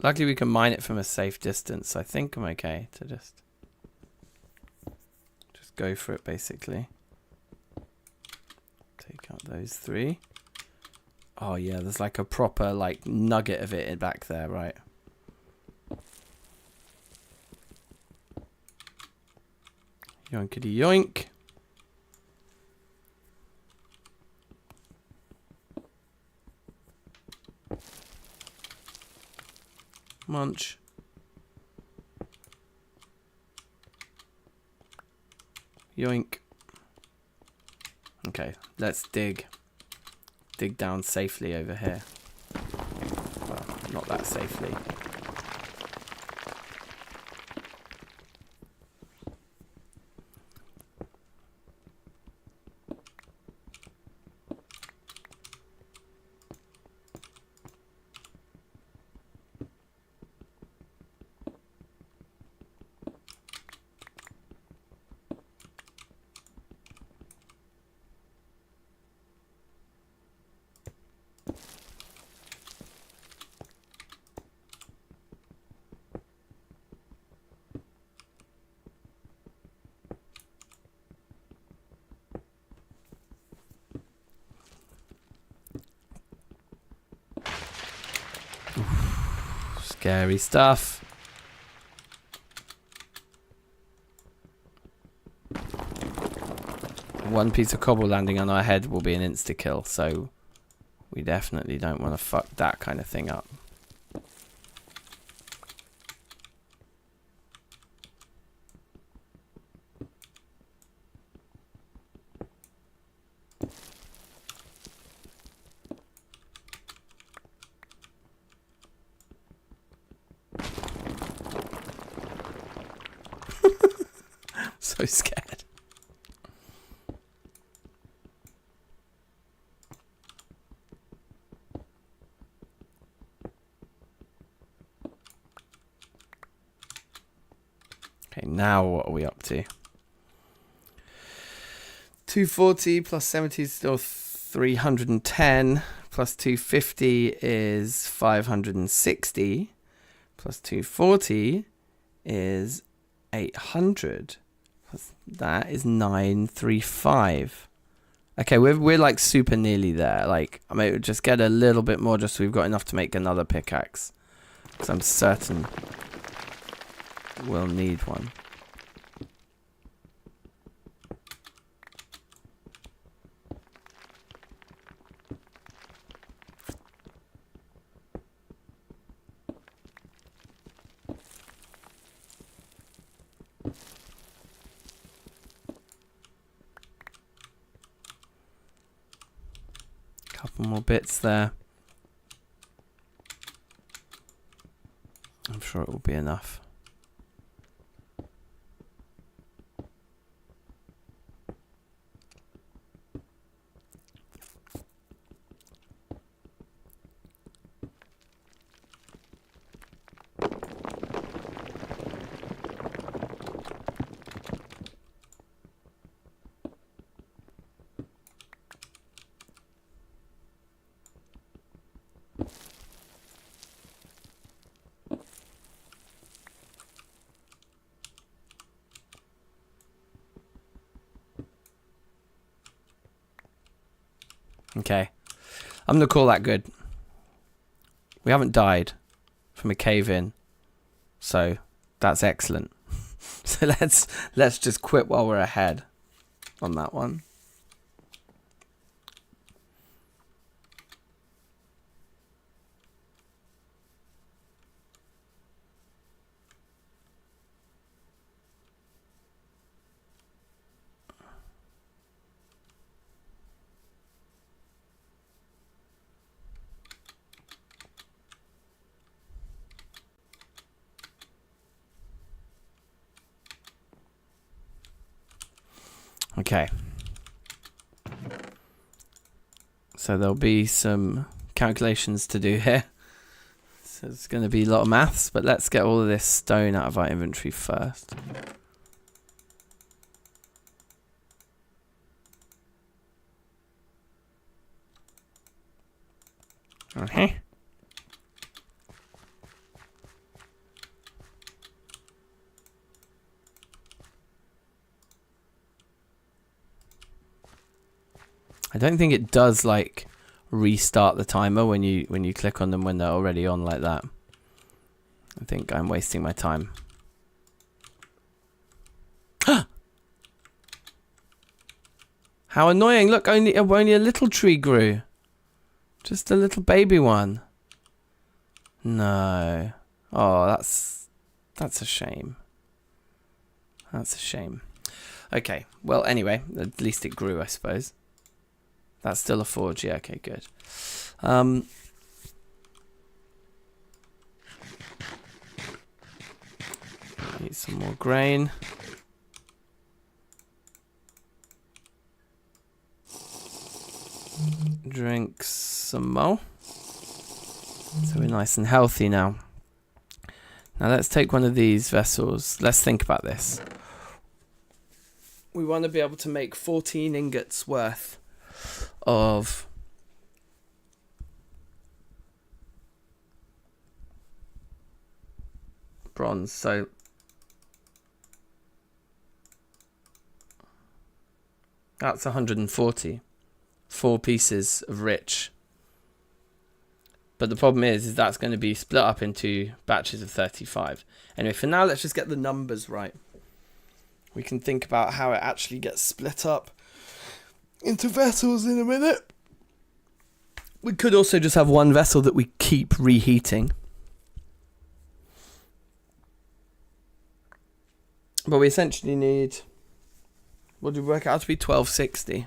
Luckily we can mine it from a safe distance. I think I'm okay to just go for it basically. Take out those three. Oh yeah, there's like a proper like nugget of it back there, right? Yoinkity yoink. Munch. Yoink. Okay, let's dig down safely over here. Well, not that safely. Scary stuff. One piece of cobble landing on our head will be an insta-kill, so we definitely don't want to fuck that kind of thing up. So scared. Okay, now what are we up to? 240 plus 70 is still 310. Plus 250 is 560. Plus 240 is 800. Plus that is 935. Okay, we're like super nearly there. Like, I may just get a little bit more just so we've got enough to make another pickaxe. Because I'm certain we'll need one. Couple more bits there. I'm sure it will be enough. Okay, I'm gonna call that good. We haven't died from a cave-in, so that's excellent. So let's just quit while we're ahead on that one. Okay. So there'll be some calculations to do here. So it's going to be a lot of maths, but let's get all of this stone out of our inventory first. Okay. I don't think it does like restart the timer when you click on them when they're already on like that. I think I'm wasting my time. How annoying! Look, only a little tree grew. Just a little baby one. No. Oh, that's a shame. That's a shame. Okay. Well, anyway, at least it grew, I suppose. That's still a forge. Yeah, okay, good. Need some more grain. Drink some more. So we're nice and healthy now. Now let's take one of these vessels. Let's think about this. We want to be able to make 14 ingots worth of bronze, so that's 140. 4 pieces of rich. But the problem is that's going to be split up into batches of 35. Anyway, for now, let's just get the numbers right. We can think about how it actually gets split up into vessels in a minute. We could also just have one vessel that we keep reheating. But we essentially need, what do we work out to be, 1260.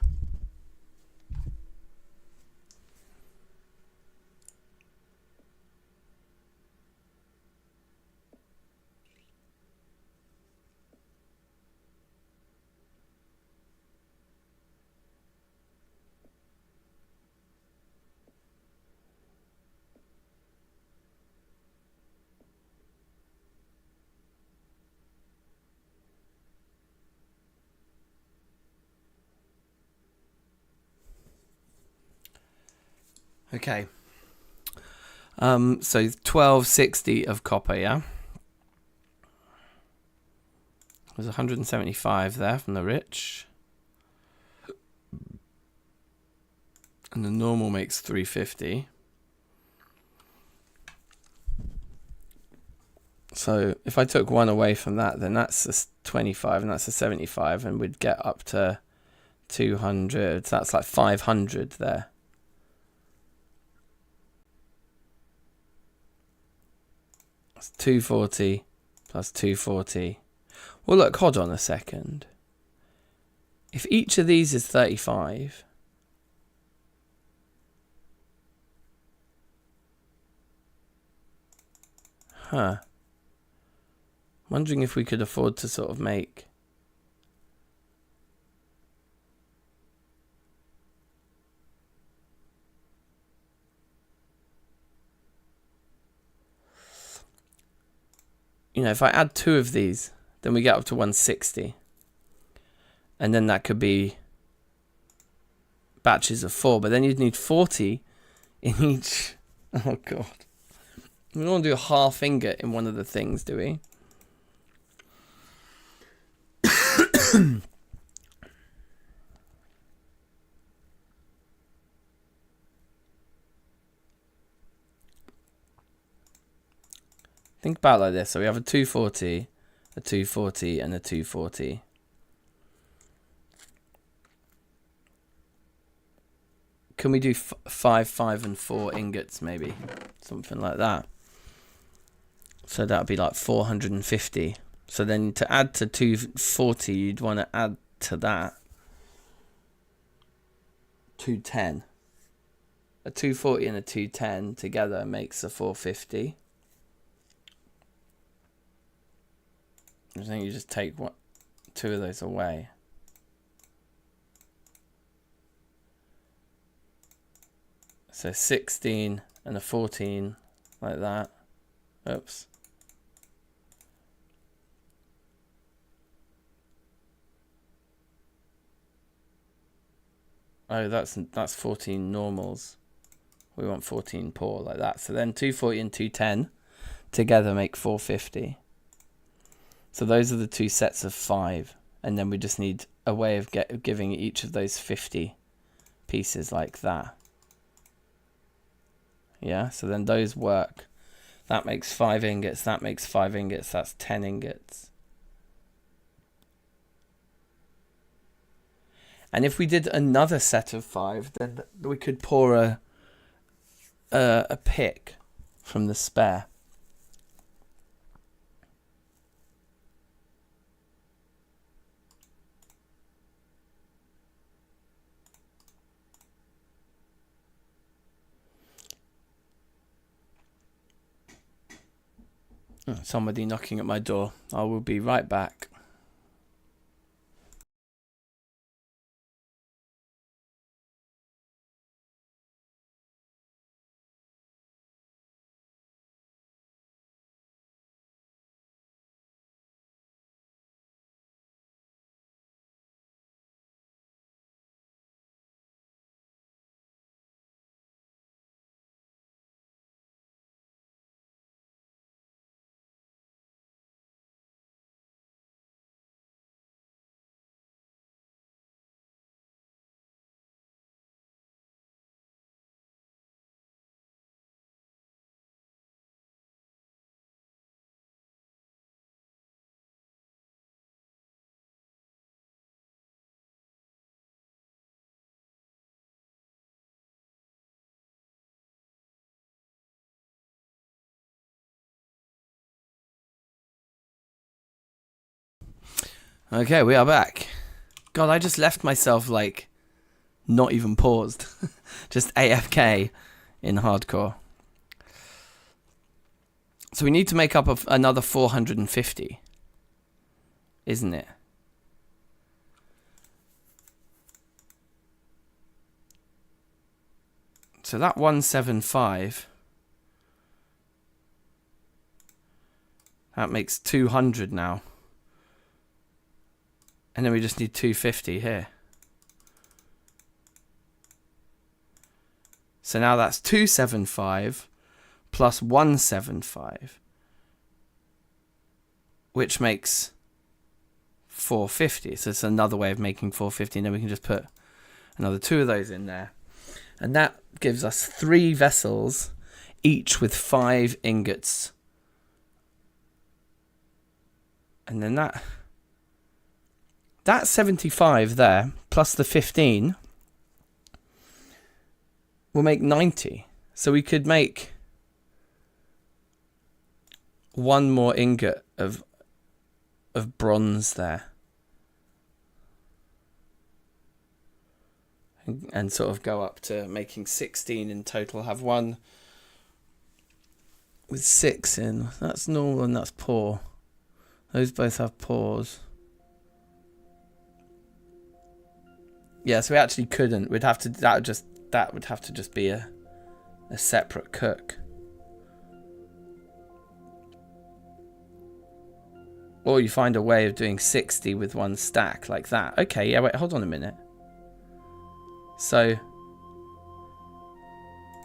Okay. So 1260 of copper, yeah? There's 175 there from the rich. And the normal makes 350. So if I took one away from that, then that's a 25 and that's a 75, and we'd get up to 200. So that's like 500 there. That's 240 plus 240. Well, look, hold on a second. If each of these is 35, wondering if we could afford to sort of make if I add 2 of these, then we get up to 160. And then that could be batches of 4, but then you'd need 40 in each. Oh god. We don't want to do a half ingot in one of the things, do we? Think about it like this. So we have a 240, a 240, and a 240. Can we do 5, 5, and 4 ingots, maybe? Something like that. So that would be like 450. So then to add to 240, you'd want to add to that 210. A 240 and a 210 together makes a 450. I think you just take 2 of those away. So 16 and a 14, like that. Oops. Oh, that's 14 normals. We want 14 poor, like that. So then 240 and 210 together make 450. So those are the 2 sets of 5. And then we just need a way of giving each of those 50 pieces like that. Yeah, so then those work. That makes 5 ingots, that makes 5 ingots, that's 10 ingots. And if we did another set of 5, then we could pour a pick from the spare. Somebody knocking at my door. I will be right back. Okay, we are back. God, I just left myself like not even paused. Just AFK in hardcore. So we need to make up another 450, isn't it? So that 175, that makes 200 now. And then we just need 250 here. So now that's 275 plus 175, which makes 450. So it's another way of making 450, and then we can just put another 2 of those in there. And that gives us 3 vessels, each with 5 ingots. And then that 75 there, plus the 15, will make 90. So we could make 1 more ingot of bronze there. And sort of go up to making 16 in total. Have 1 with 6 in. That's normal and that's poor. Those both have pores. Yeah, so we actually couldn't. We'd have to. That would have to just be a separate cook. Or you find a way of doing 60 with 1 stack like that. Okay, yeah. Wait, hold on a minute. So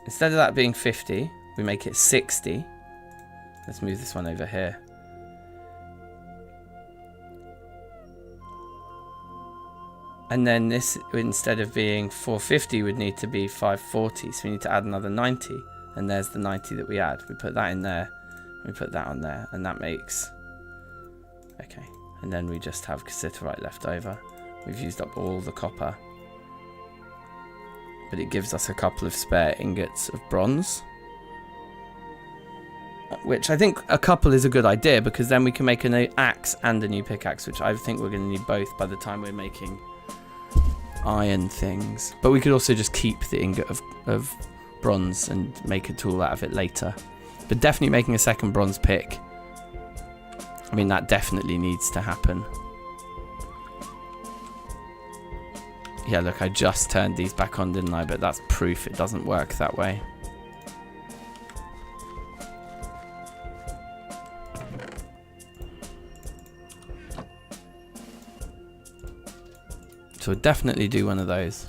instead of that being 50, we make it 60. Let's move this one over here. And then this, instead of being 450, would need to be 540. So we need to add another 90. And there's the 90 that we add. We put that in there. We put that on there. And that makes... Okay. And then we just have cassiterite left over. We've used up all the copper. But it gives us a couple of spare ingots of bronze. Which I think a couple is a good idea, because then we can make a new axe and a new pickaxe, which I think we're going to need both by the time we're making iron things. But we could also just keep the ingot of bronze and make a tool out of it later. But definitely making a second bronze pick. I mean, that definitely needs to happen. Yeah, look, I just turned these back on, didn't I? But that's proof it doesn't work that way. So we'll definitely do one of those.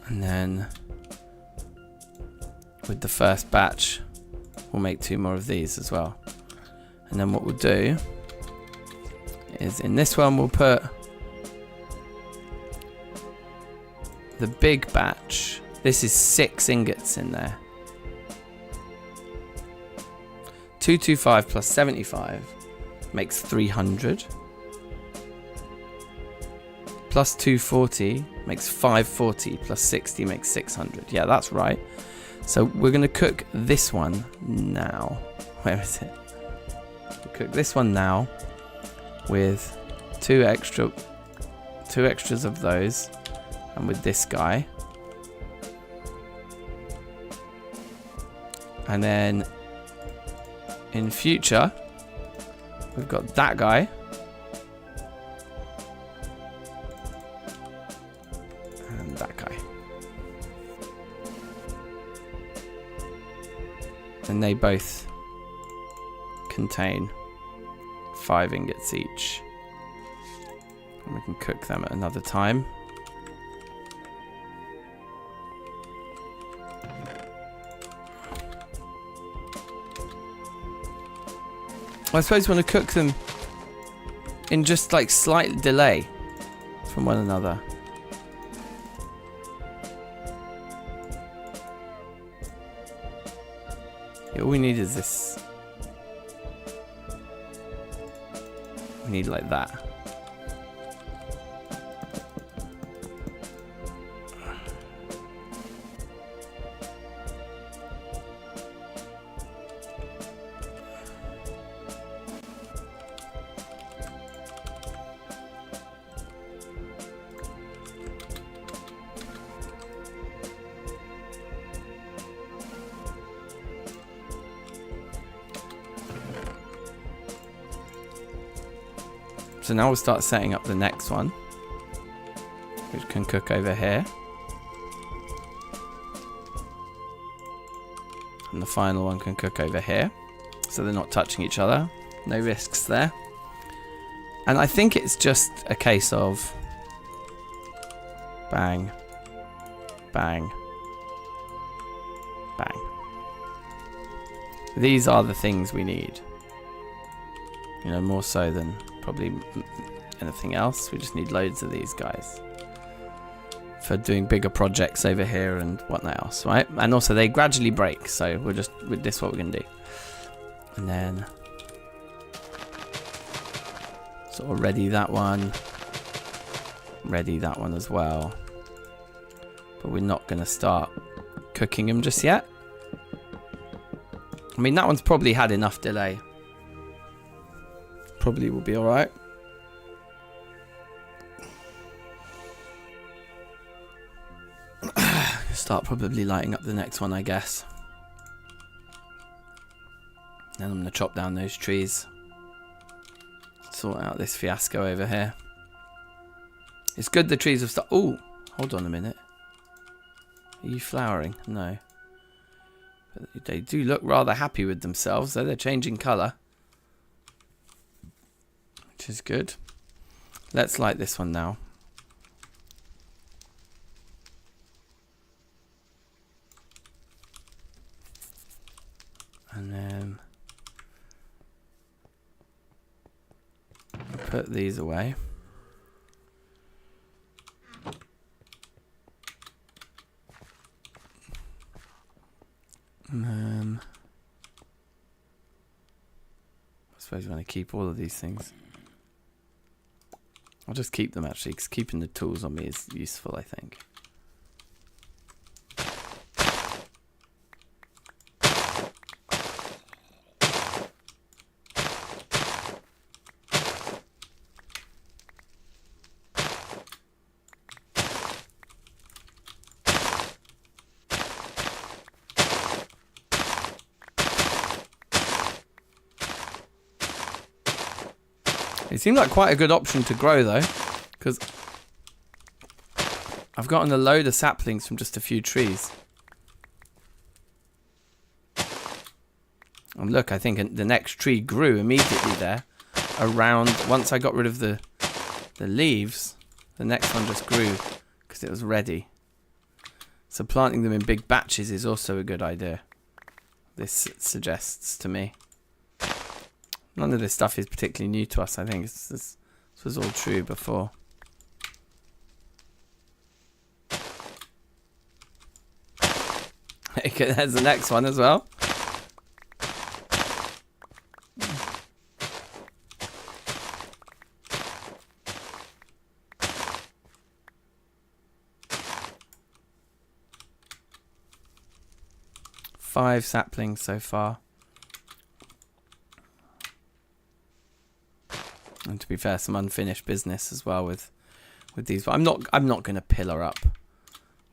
And then with the first batch, we'll make 2 more of these as well. And then what we'll do is in this one we'll put the big batch. This is 6 ingots in there. 225 plus 75 makes 300. Plus 240 makes 540. Plus 60 makes 600. Yeah, that's right. So we're going to cook this one now. Where is it? We'll cook this one now with 2 extras of those, and with this guy. And then in future, we've got that guy. And that guy. And they both contain 5 ingots each. And we can cook them at another time. I suppose we want to cook them in just like slight delay from one another. Yeah, all we need is this. We need like that. So now we'll start setting up the next one, which can cook over here. And the final one can cook over here. So they're not touching each other. No risks there. And I think it's just a case of bang, bang, bang. These are the things we need. You know, more so than probably anything else. We just need loads of these guys for doing bigger projects over here and whatnot else, right? And also they gradually break, so we're just with this what we're gonna do. And then sort of ready that one as well. But we're not gonna start cooking them just yet. I mean, that one's probably had enough delay. Probably will be alright. Start probably lighting up the next one, I guess. Then I'm going to chop down those trees. Sort out this fiasco over here. It's good the trees have started. Oh, hold on a minute. Are you flowering? No. But they do look rather happy with themselves, though. They're changing colour, which is good. Let's light this one now. And then put these away. And then I suppose you want to keep all of these things. I'll just keep them actually, because keeping the tools on me is useful, I think. It seemed like quite a good option to grow though, because I've gotten a load of saplings from just a few trees. And look, I think the next tree grew immediately there. Around, once I got rid of the leaves, the next one just grew because it was ready. So planting them in big batches is also a good idea. This suggests to me. None of this stuff is particularly new to us, I think. This was all true before. Okay, there's the next one as well. Five saplings so far. And to be fair, some unfinished business as well with these. But I'm not going to pillar up.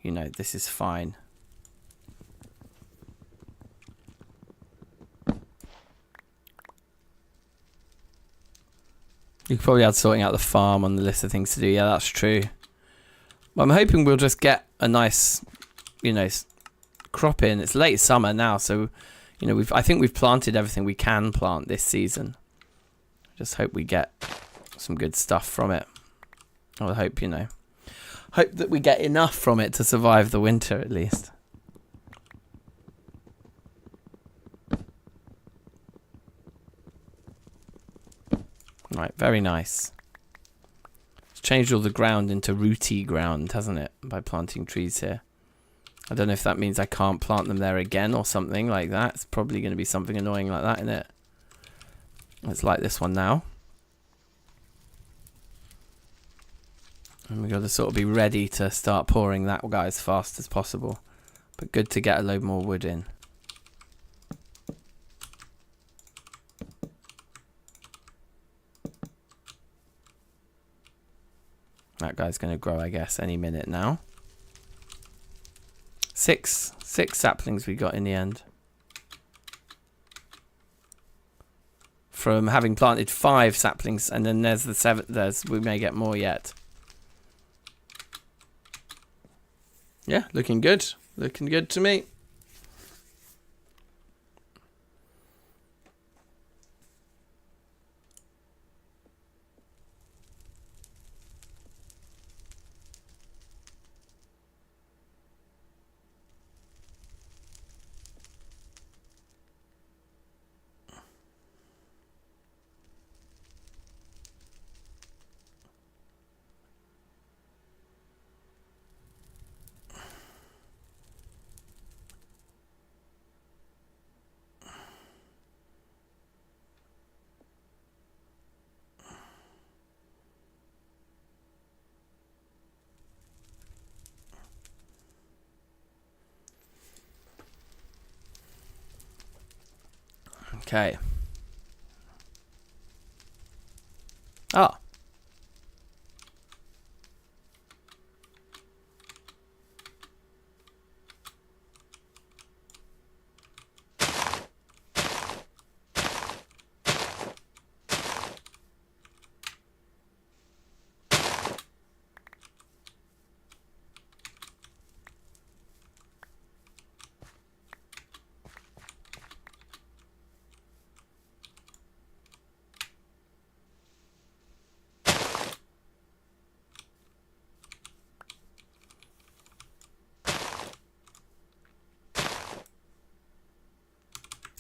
You know, this is fine. You could probably add sorting out the farm on the list of things to do. Yeah, that's true. But I'm hoping we'll just get a nice, you know, crop in. It's late summer now, so you know I think we've planted everything we can plant this season. Just hope we get some good stuff from it. I hope, you know, hope that we get enough from it to survive the winter at least. Right, very nice. It's changed all the ground into rooty ground, hasn't it, by planting trees here. I don't know if that means I can't plant them there again or something like that. It's probably going to be something annoying like that, isn't it? Let's light this one now. And we've got to sort of be ready to start pouring that guy as fast as possible. But good to get a load more wood in. That guy's going to grow, I guess, any minute now. Six saplings we got in the end. from having planted 5 saplings, and then there's the 7th. We may get more yet. Yeah, looking good. Looking good to me. Okay. Ah.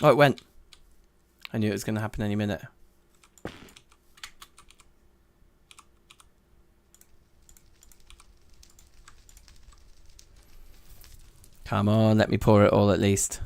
Oh, it went. I knew it was going to happen any minute. Come on, let me pour it all at least.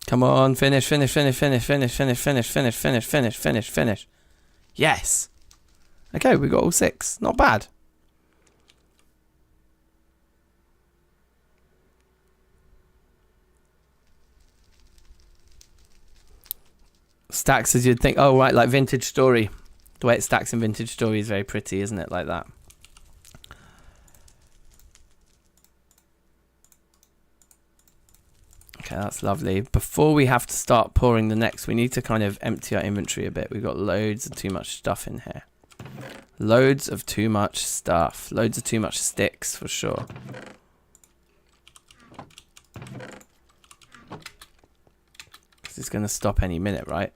Come on, finish, finish, finish, finish, finish, finish, finish, finish, finish, finish, finish, finish. Yes. Okay, we got all 6. Not bad. Stacks as you'd think. Oh, right, like Vintage Story. The way it stacks in Vintage Story is very pretty, isn't it? Like that. Okay, that's lovely. Before we have to start pouring the next, we need to kind of empty our inventory a bit. We've got loads of too much stuff in here. Loads of too much stuff. Loads of too much sticks, for sure. Because it's going to stop any minute, right?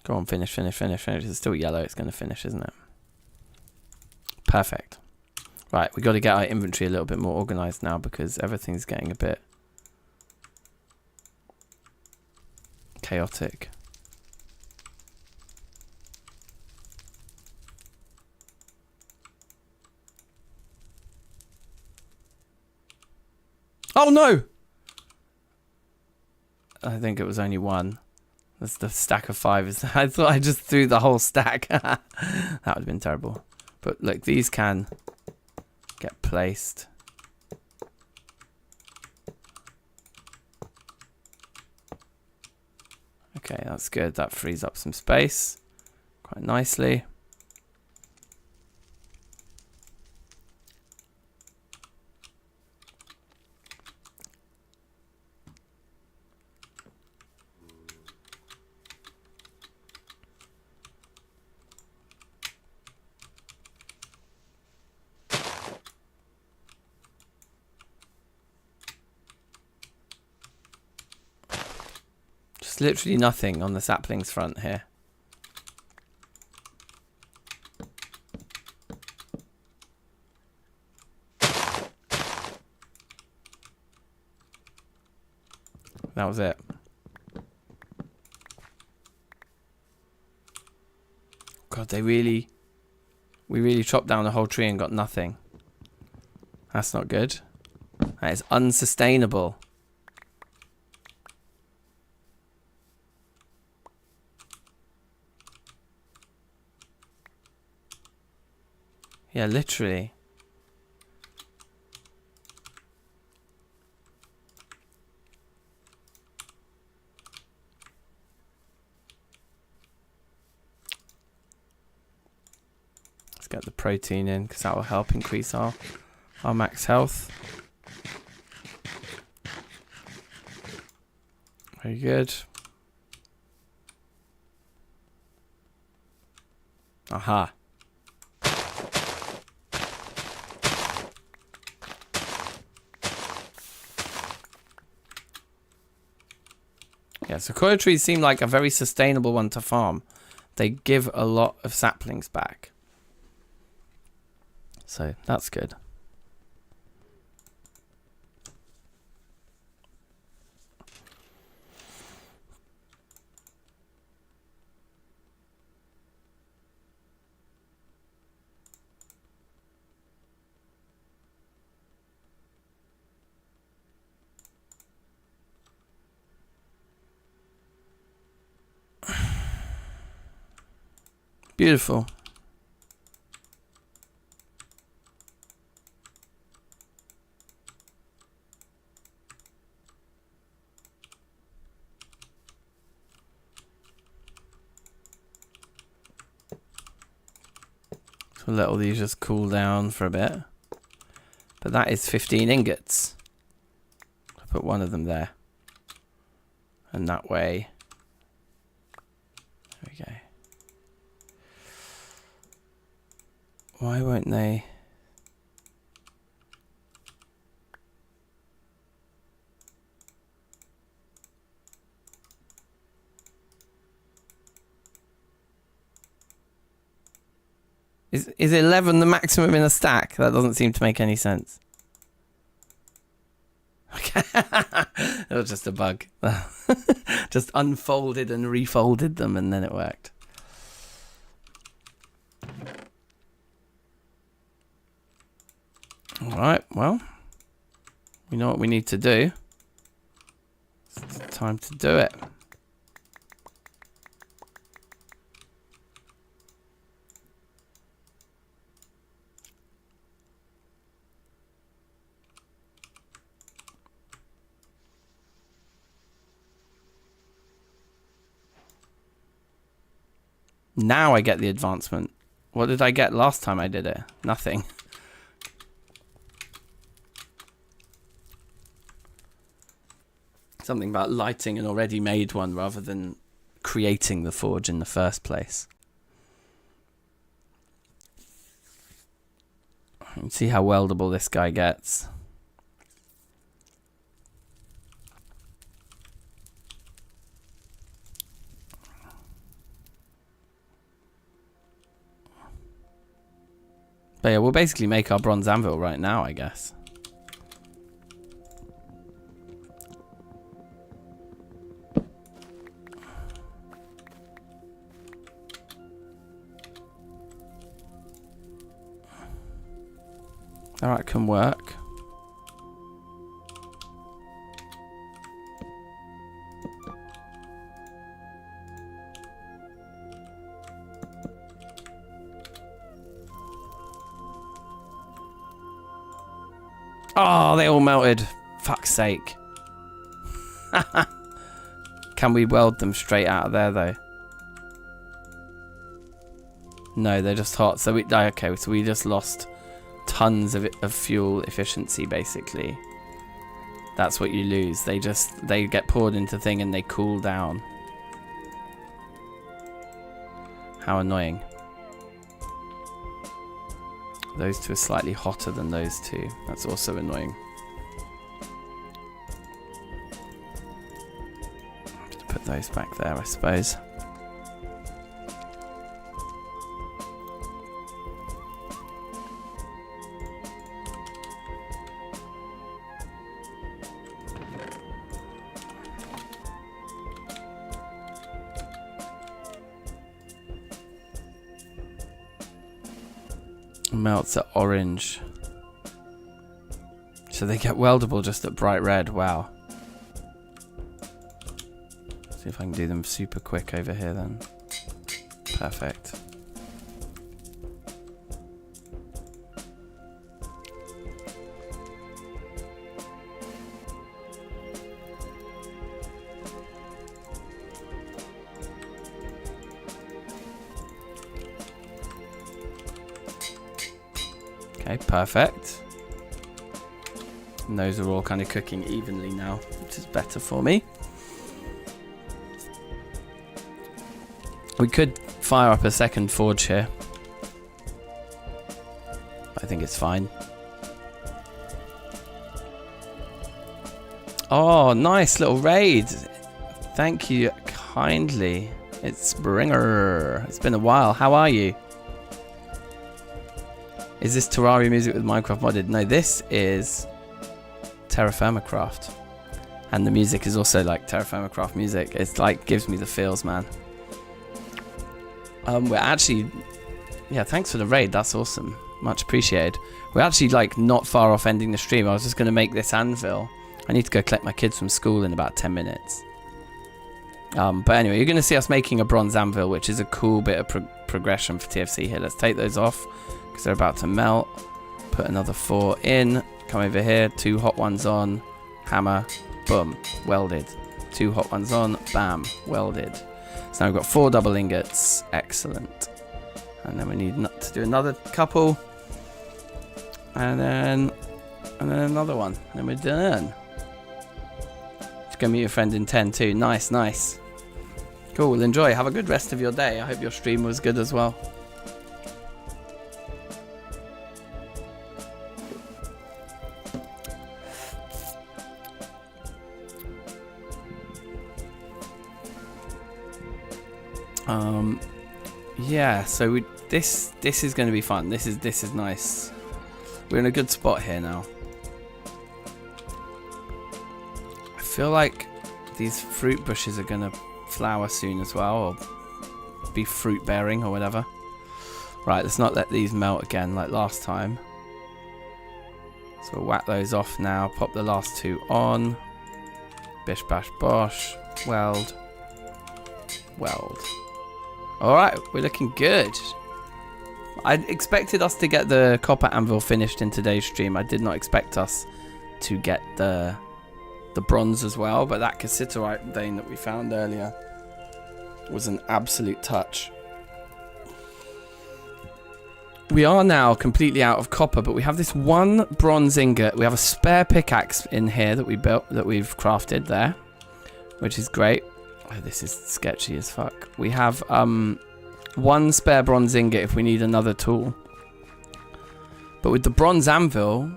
Go on, finish, finish, finish, finish. It's still yellow. It's going to finish, isn't it? Perfect. Right, we've got to get our inventory a little bit more organized now because everything's getting a bit chaotic. Oh no! I think it was only 1. That's the stack of 5. I thought I just threw the whole stack. That would have been terrible. But look, these can get placed. Okay, that's good. That frees up some space quite nicely. There's literally nothing on the saplings front here. That was it. God, we really chopped down the whole tree and got nothing. That's not good. That is unsustainable. Yeah, literally. Let's get the protein in because that will help increase our max health. Very good. Aha. Yeah, sequoia trees seem like a very sustainable one to farm. They give a lot of saplings back. So that's good. Beautiful. So we'll let all these just cool down for a bit. But that is 15 ingots. I'll put one of them there. And that way. There we go. Why won't they? Is 11 the maximum in a stack? That doesn't seem to make any sense. Okay. It was just a bug. Just unfolded and refolded them and then it worked. Alright, well, we know what we need to do. It's time to do it. Now I get the advancement. What did I get last time I did it? Nothing. Something about lighting an already made one rather than creating the forge in the first place. Let's see how weldable this guy gets. But yeah, we'll basically make our bronze anvil right now, I guess. Alright, can work. Oh, they all melted. Fuck's sake. Can we weld them straight out of there, though? No, they're just hot. So okay, so we just lost tons of fuel efficiency, basically. That's what you lose. They get poured into thing and they cool down. How annoying. Those two are slightly hotter than those two. That's also annoying. Just put those back there, I suppose. Melts at orange. So they get weldable just at bright red. Wow. See if I can do them super quick over here then. Perfect. Okay, perfect. And those are all kind of cooking evenly now, which is better for me. We could fire up a second forge here. I think it's fine. Oh, nice little raid. Thank you kindly. It's Bringer. It's been a while. How are you? Is this Terraria music with Minecraft modded? No, this is terrafirmacraft. And the music is also like terrafirmacraft music. It's like, gives me the feels, man. We're actually... Yeah, thanks for the raid. That's awesome. Much appreciated. We're actually like not far off ending the stream. I was just going to make this anvil. I need to go collect my kids from school in about 10 minutes. But anyway, you're going to see us making a bronze anvil, which is a cool bit of progression for TFC here. Let's take those off because they're about to melt. Put another 4 in. Come over here. 2 hot ones on. Hammer. Boom. Welded. 2 hot ones on. Bam. Welded. So now we've got 4 double ingots. Excellent. And then we need to do another couple. And then another one. And then we're done. Just go meet your friend in 10 too. Nice, nice. Cool, well enjoy. Have a good rest of your day. I hope your stream was good as well. Yeah, so this is going to be fun. This is nice. We're in a good spot here now. I feel like these fruit bushes are going to flower soon as well, or be fruit bearing or whatever. Right, let's not let these melt again like last time. So we'll whack those off now. Pop the last 2 on. Bish bash bosh. Weld. Weld. Alright, we're looking good. I expected us to get the copper anvil finished in today's stream. I did not expect us to get the bronze as well, but that cassiterite vein that we found earlier was an absolute touch. We are now completely out of copper, but we have this 1 bronze ingot. We have a spare pickaxe in here that we've crafted there, which is great. Oh, this is sketchy as fuck. We have 1 spare bronze ingot if we need another tool. But with the bronze anvil,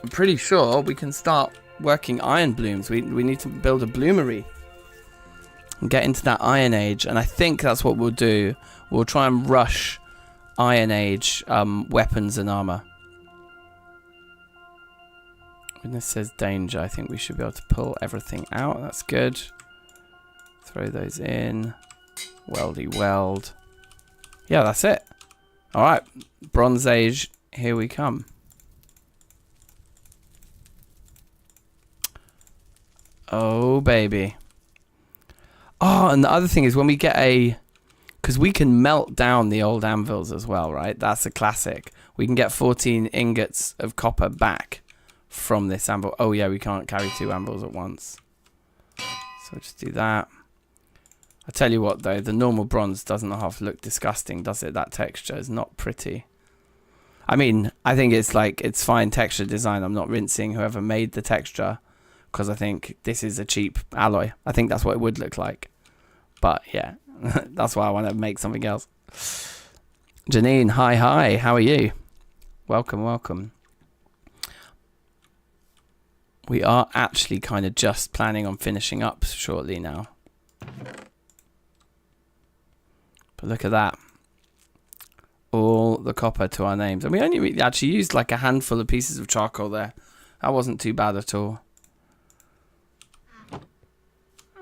I'm pretty sure we can start working iron blooms. We need to build a bloomery and get into that Iron Age. And I think that's what we'll do. We'll try and rush Iron Age weapons and armor. When this says danger, I think we should be able to pull everything out. That's good. Throw those in. Weldy weld. Yeah, that's it. Alright. Bronze Age. Here we come. Oh, baby. Oh, and the other thing is when we get because we can melt down the old anvils as well, right? That's a classic. We can get 14 ingots of copper back from this anvil. Oh, yeah, we can't carry 2 anvils at once. So we'll just do that. I tell you what though, the normal bronze doesn't half look disgusting, does it? That texture is not pretty. I mean, I think it's like, it's fine texture design. I'm not rinsing whoever made the texture because I think this is a cheap alloy. I think that's what it would look like. But yeah, that's why I want to make something else. Janine, hi, how are you? Welcome. We are actually kind of just planning on finishing up shortly now. But look at that. All the copper to our names. And we only really actually used like a handful of pieces of charcoal there. That wasn't too bad at all.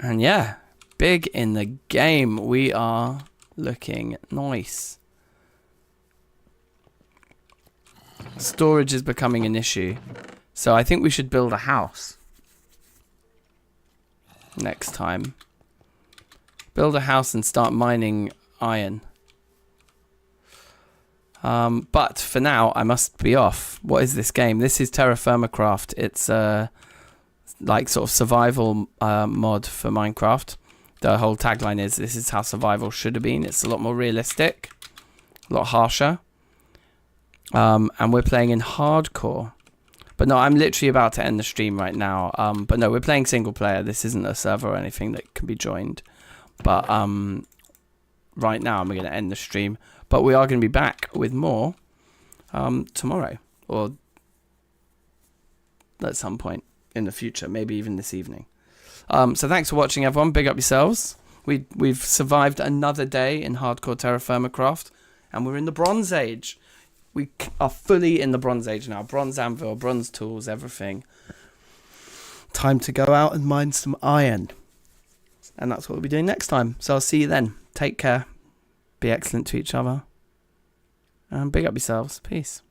And yeah, big in the game. We are looking nice. Storage is becoming an issue. So I think we should build a house. Next time. Build a house and start mining iron. But for now, I must be off. What is this game? This is terrafirmacraft. It's like sort of survival mod for Minecraft. The whole tagline is, this is how survival should have been. It's a lot more realistic, a lot harsher. And we're playing in hardcore. But no, I'm literally about to end the stream right now. But no, we're playing single player. This isn't a server or anything that can be joined. But right now, I'm going to end the stream. But we are going to be back with more tomorrow. Or at some point in the future. Maybe even this evening. So thanks for watching, everyone. Big up yourselves. We've survived another day in hardcore terrafirmacraft. And we're in the Bronze Age. We are fully in the Bronze Age now. Bronze anvil, bronze tools, everything. Time to go out and mine some iron. And that's what we'll be doing next time. So I'll see you then. Take care. Be excellent to each other. And big up yourselves. Peace.